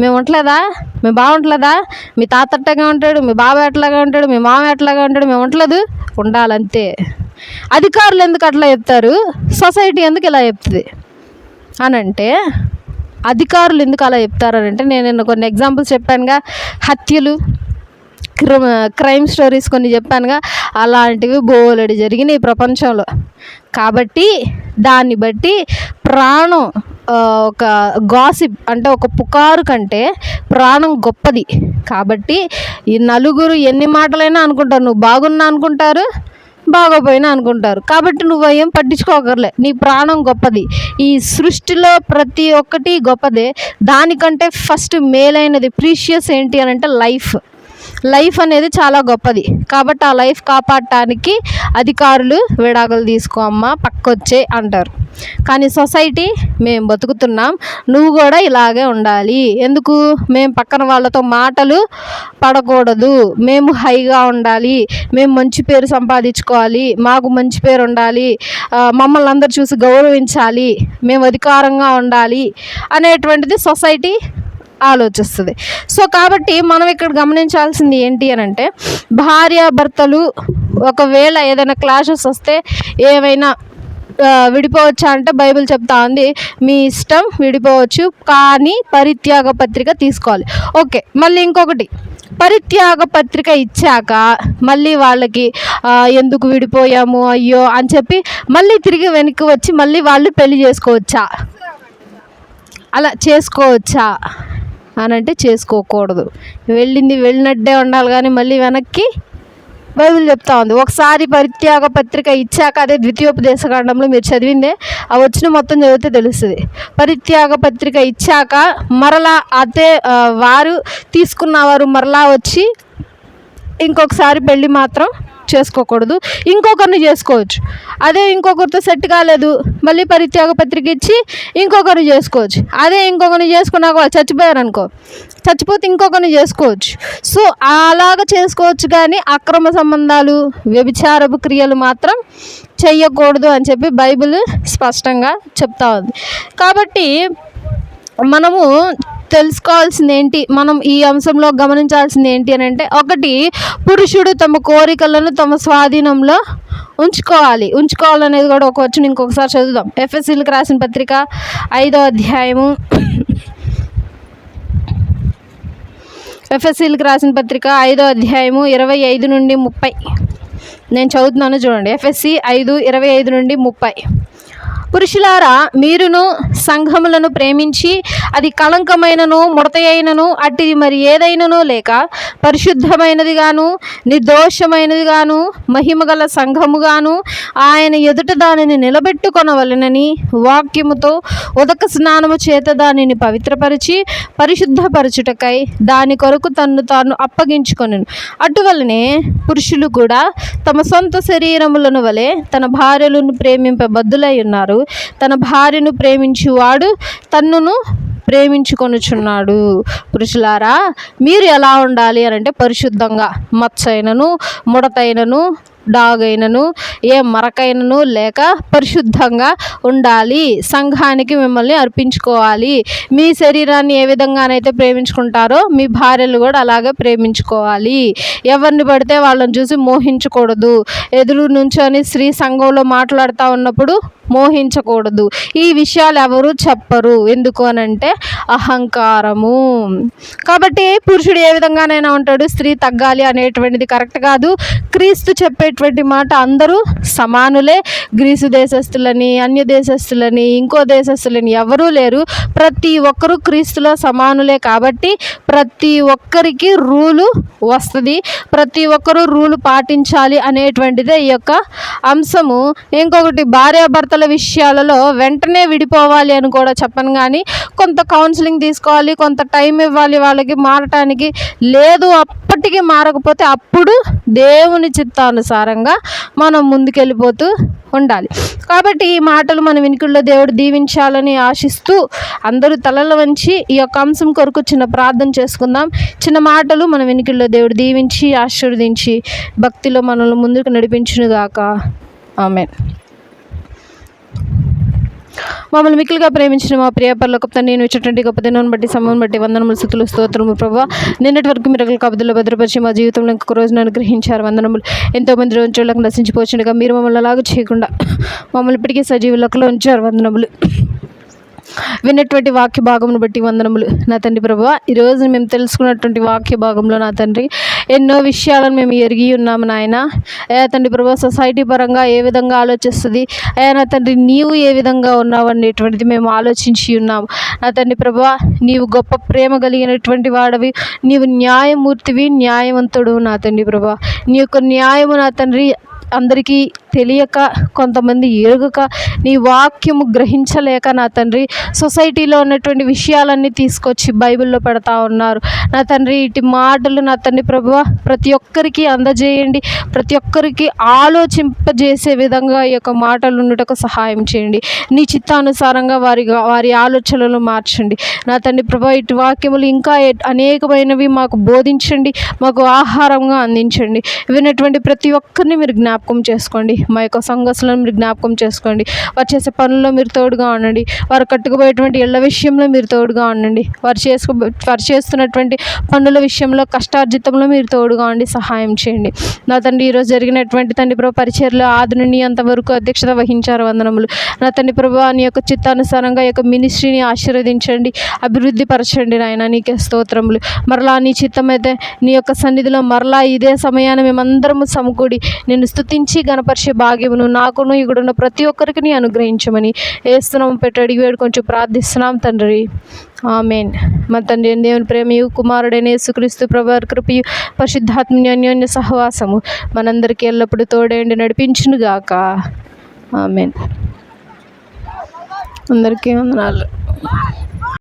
మేము ఉండలేదా? మేము బాగుంటలేదా? మీ తాత అట్లాగా ఉంటాడు, మీ బాబాయ్ అట్లాగా ఉంటాడు, మీ మామ అట్లాగా ఉంటాడు, మేము ఉండలేదు. ఉండాలంతే. అధికారులు ఎందుకు అట్లా చెప్తారు? సొసైటీ ఎందుకు ఇలా చెప్తుంది అని అంటే, అధికారులు ఎందుకు అలా చెప్తారనంటే, నేను కొన్ని ఎగ్జాంపుల్స్ చెప్పానుగా, హత్యలు, క్రైమ్ స్టోరీస్ కొన్ని చెప్పానుగా, అలాంటివి బోలెడు జరిగినాయి ప్రపంచంలో. కాబట్టి దాన్ని బట్టి ప్రాణం, ఒక గాసిప్ అంటే ఒక పుకారు కంటే ప్రాణం గొప్పది. కాబట్టి ఈ నలుగురు ఎన్ని మాటలైనా అనుకుంటారు, నువ్వు బాగున్నా అనుకుంటారు, బాగోపోయినా అనుకుంటారు. కాబట్టి నువ్వు ఏం పట్టించుకోకర్లే, నీ ప్రాణం గొప్పది. ఈ సృష్టిలో ప్రతి ఒక్కటి గొప్పదే. దానికంటే ఫస్ట్ మేలైనది ప్రీషియస్ ఏంటి అని అంటే లైఫ్ అనేది చాలా గొప్పది. కాబట్టి ఆ లైఫ్ కాపాడటానికి అధికారులు విడాకులు తీసుకో అమ్మా, పక్కొచ్చే అంటారు. కానీ సొసైటీ, మేము బతుకుతున్నాం, నువ్వు కూడా ఇలాగే ఉండాలి. ఎందుకు? మేము పక్కన వాళ్ళతో మాటలు పడకూడదు, మేము హైగా ఉండాలి, మేము మంచి పేరు సంపాదించుకోవాలి, మాకు మంచి పేరు ఉండాలి, మమ్మల్ని అందరు చూసి గౌరవించాలి, మేము అధికారంగా ఉండాలి అనేటువంటిది సొసైటీ ఆలోచిస్తుంది. సో కాబట్టి మనం ఇక్కడ గమనించాల్సింది ఏంటి అని అంటే, భార్యాభర్తలు ఒకవేళ ఏదైనా క్లాషెస్ వస్తే ఏమైనా విడిపోవచ్చా అంటే బైబిల్ చెప్తా ఉంది, మీ ఇష్టం విడిపోవచ్చు, కానీ పరిత్యాగ పత్రిక తీసుకోవాలి. ఓకే, మళ్ళీ ఇంకొకటి, పరిత్యాగ పత్రిక ఇచ్చాక మళ్ళీ వాళ్ళకి ఎందుకు విడిపోయాము అయ్యో అని చెప్పి మళ్ళీ తిరిగి వెనక్కి వచ్చి మళ్ళీ వాళ్ళు పెళ్లి చేసుకోవచ్చా? అలా చేసుకోవచ్చా అని అంటే చేసుకోకూడదు. వెళ్ళినట్టే ఉండాలి, కానీ మళ్ళీ వెనక్కి బైబిల్ చెప్తా ఉంది. ఒకసారి పరిత్యాగ పత్రిక ఇచ్చాక, అదే ద్వితీయోపదేశకాండంలో మీరు చదివిందే, ఆ వచ్చిన మొత్తం చదివితే తెలుస్తుంది. పరిత్యాగ పత్రిక ఇచ్చాక మరలా అదే వారు తీసుకున్నవారు మరలా వచ్చి ఇంకొకసారి పెళ్ళి మాత్రం చేసుకోకూడదు. ఇంకొకరిని చేసుకోవచ్చు. అదే ఇంకొకరితో సెట్ కాలేదు, మళ్ళీ పరిత్యాగ పత్రిక ఇచ్చి ఇంకొకరిని చేసుకోవచ్చు. అదే ఇంకొకరిని చేసుకున్నాక వాళ్ళు చచ్చిపోయారనుకో, చచ్చిపోతే ఇంకొకరిని చేసుకోవచ్చు. సో అలాగ చేసుకోవచ్చు, కానీ అక్రమ సంబంధాలు, వ్యభిచారపు క్రియలు మాత్రం చెయ్యకూడదు అని చెప్పి బైబిల్ స్పష్టంగా చెప్తా ఉంది. కాబట్టి మనము తెలుసుకోవాల్సింది ఏంటి, మనం ఈ అంశంలో గమనించాల్సింది ఏంటి అని అంటే, ఒకటి, పురుషుడు తమ కోరికలను తమ స్వాధీనంలో ఉంచుకోవాలనేది కూడా ఒక వచ్చిన ఇంకొకసారి చదువుదాం. ఎఫెసీలకు రాసిన పత్రిక 5వ అధ్యాయము, ఎఫెసీలకు రాసిన పత్రిక 5వ అధ్యాయము 25 నుండి 30 నేను చదువుతున్నాను చూడండి. ఎఫెసీ 5:25 నుండి 30. పురుషులారా, మీరును సంఘములను ప్రేమించి అది కళంకమైనను ముడతయైనను అట్టిది మరి ఏదైనను లేక పరిశుద్ధమైనదిగాను నిర్దోషమైనదిగాను మహిమగల సంఘముగాను ఆయన ఎదుట దానిని నిలబెట్టుకొనవలెనని వాక్యముతో ఉదక స్నానము చేత దానిని పవిత్రపరిచి పరిశుద్ధపరచుటకై దాని కొరకు తన్ను తాను అప్పగించుకొనెను. అటువలనే పురుషులు కూడా తమ సొంత శరీరములను వలె తన భార్యలను ప్రేమింపబద్దులై ఉన్నారు. తన భార్యను ప్రేమించువాడు తన్నును ప్రేమించుకొనుచున్నాడు. పురుషులారా, మీరు ఎలా ఉండాలి అని అంటే, పరిశుద్ధంగా, మచ్చైనను ముడతైనను డాగైనను ఏ మరకైనను లేక పరిశుద్ధంగా ఉండాలి. సంఘానికి మిమ్మల్ని అర్పించుకోవాలి. మీ శరీరాన్ని ఏ విధంగానైతే ప్రేమించుకుంటారో మీ భార్యలు కూడా అలాగే ప్రేమించుకోవాలి. ఎవరిని పడితే వాళ్ళని చూసి మోహించకూడదు. ఎదురు నుంచొని స్త్రీ సంఘంలో మాట్లాడుతూ ఉన్నప్పుడు మోహించకూడదు. ఈ విషయాలు ఎవరు చెప్పరు. ఎందుకు అనంటే అహంకారము. కాబట్టి పురుషుడు ఏ విధంగానైనా ఉంటాడు, స్త్రీ తగ్గాలి అనేటువంటిది కరెక్ట్ కాదు. క్రీస్తు చెప్పేటువంటి మాట అందరూ సమానులే. గ్రీసు దేశస్తులని, అన్య దేశస్తులని, ఇంకో దేశస్తులని ఎవరూ లేరు. ప్రతి ఒక్కరూ క్రీస్తులో సమానులే. కాబట్టి ప్రతి ఒక్కరికి రూలు వస్తుంది. ప్రతి ఒక్కరూ రూలు పాటించాలి అనేటువంటిదే ఈ యొక్క అంశము. ఇంకొకటి, భార్యాభర్తల విషయాలలో వెంటనే విడిపోవాలి అని కూడా చెప్పను, కానీ కొంత కౌన్సిలింగ్ తీసుకోవాలి, కొంత టైం ఇవ్వాలి వాళ్ళకి మారటానికి. లేదు అప్పటికి మారకపోతే అప్పుడు దేవుని చిత్తానుసారంగా మనం ముందుకెళ్ళిపోతూ ఉండాలి. కాబట్టి ఈ మాటలు మన వినికిడిలో దేవుడు దీవించాలని ఆశిస్తూ అందరూ తలలు వంచి ఈ యొక్క అంశం కొరకు చిన్న ప్రార్థన చేసుకుందాం. చిన్న మాటలు మన వినికిడిలో దేవుడు దీవించి ఆశీర్వదించి భక్తిలో మనల్ని ముందుకు నడిపించునుగాక. ఆమేన్. మమ్మల్ని మిక్కిలిగా ప్రేమించిన మా ప్రియ పరలోకపు తండ్రి, నేను ఇచ్చినటువంటి గొప్ప దినాన్ని బట్టి సమయం బట్టి వందనములు, స్తుతులు, స్తోత్రములు ప్రభువా. నిన్నటి వరకు మీరు రకల కబుదలో భద్రపరిచి మా జీవితంలో ఇంకొక రోజున అనుగ్రహించారు. వందనములు. ఎంతోమంది రోజులకు నశించిపోతుండగా మీరు మమ్మల్ని అలాగ చేయకుండా మమ్మల్ని ఇప్పటికీ సజీవులకులో ఉంచారు. వందనములు. విన్నటువంటి వాక్య భాగమును బట్టి వందనములు నా తండ్రి ప్రభువా. ఈరోజు మేము తెలుసుకున్నటువంటి వాక్య భాగంలో నా తండ్రి ఎన్నో విషయాలను మేము ఎరిగి ఉన్నాము నాయన. తండ్రి ప్రభువా, సొసైటీ పరంగా ఏ విధంగా ఆలోచిస్తుంది, నా తండ్రి నీవు ఏ విధంగా ఉన్నావు అనేటువంటిది మేము ఆలోచించి ఉన్నాము. నా తండ్రి ప్రభువా, నీవు గొప్ప ప్రేమ కలిగినటువంటి వాడవి, నీవు న్యాయమూర్తివి, న్యాయవంతుడు నా తండ్రి ప్రభువా. నీ యొక్క న్యాయము నా తండ్రి అందరికీ తెలియక, కొంతమంది ఎరుగక, నీ వాక్యము గ్రహించలేక నా తండ్రి సొసైటీలో ఉన్నటువంటి విషయాలన్నీ తీసుకొచ్చి బైబిల్లో పెడతా ఉన్నారు. నా తండ్రి ఇటు మాటలు నా తండ్రి ప్రభువా ప్రతి ఒక్కరికి అందజేయండి. ప్రతి ఒక్కరికి ఆలోచింపజేసే విధంగా ఈ యొక్క మాటలు ఉండటకు సహాయం చేయండి. నీ చిత్తానుసారంగా వారి ఆలోచనలు మార్చండి. నా తండ్రి ప్రభువా, ఇటు వాక్యములు ఇంకా అనేకమైనవి మాకు బోధించండి, మాకు ఆహారంగా అందించండి. విన్నటువంటి ప్రతి ఒక్కరిని మీరు జ్ఞాపకం చేసుకోండి. మా యొక్క సంఘస్థులను మీరు జ్ఞాపకం చేసుకోండి. వారు చేసే పనుల్లో మీరు తోడుగా ఉండండి. వారు కట్టుకుపోయేటువంటి ఇళ్ల విషయంలో మీరు తోడుగా ఉండండి. వారు చేస్తున్నటువంటి పనుల విషయంలో, కష్టార్జితంలో మీరు తోడుగా ఉండి సహాయం చేయండి. నా తండ్రి ఈరోజు జరిగినటువంటి తండ్రి ప్రభు పరిచర్లో ఆది నుండి అంతవరకు అధ్యక్షత వహించారు. వందనములు. నా తండ్రి ప్రభు నీ యొక్క చిత్తానుసారంగా ఈ యొక్క మినిస్ట్రీని ఆశీర్వదించండి, అభివృద్ధి పరచండి నాయన. నీకే స్తోత్రములు. మరలా నీ చిత్తమైతే నీ యొక్క సన్నిధిలో మరలా ఇదే సమయాన్ని మేమందరము సమకూడి నిన్ను స్తుతించి గణపరిచే భాగ్యమును నాకును ఇక్కడున్న ప్రతి ఒక్కరికి నీ అనుగ్రహించమని ఏస్తున్నాం పెట్టి అడిగి వేడుకొంచెం ప్రార్థిస్తున్నాం తండ్రి. ఆమేన్. మా తండ్రి దేవుని ప్రేమయు కుమారుడైన యేసుక్రీస్తు ప్రభువారి కృపయు పరిశుద్ధాత్మ అన్యోన్య సహవాసము మనందరికీ ఎల్లప్పుడూ తోడేండి నడిపించునుగాక. ఆమేన్. అందరికీ వందనాలు.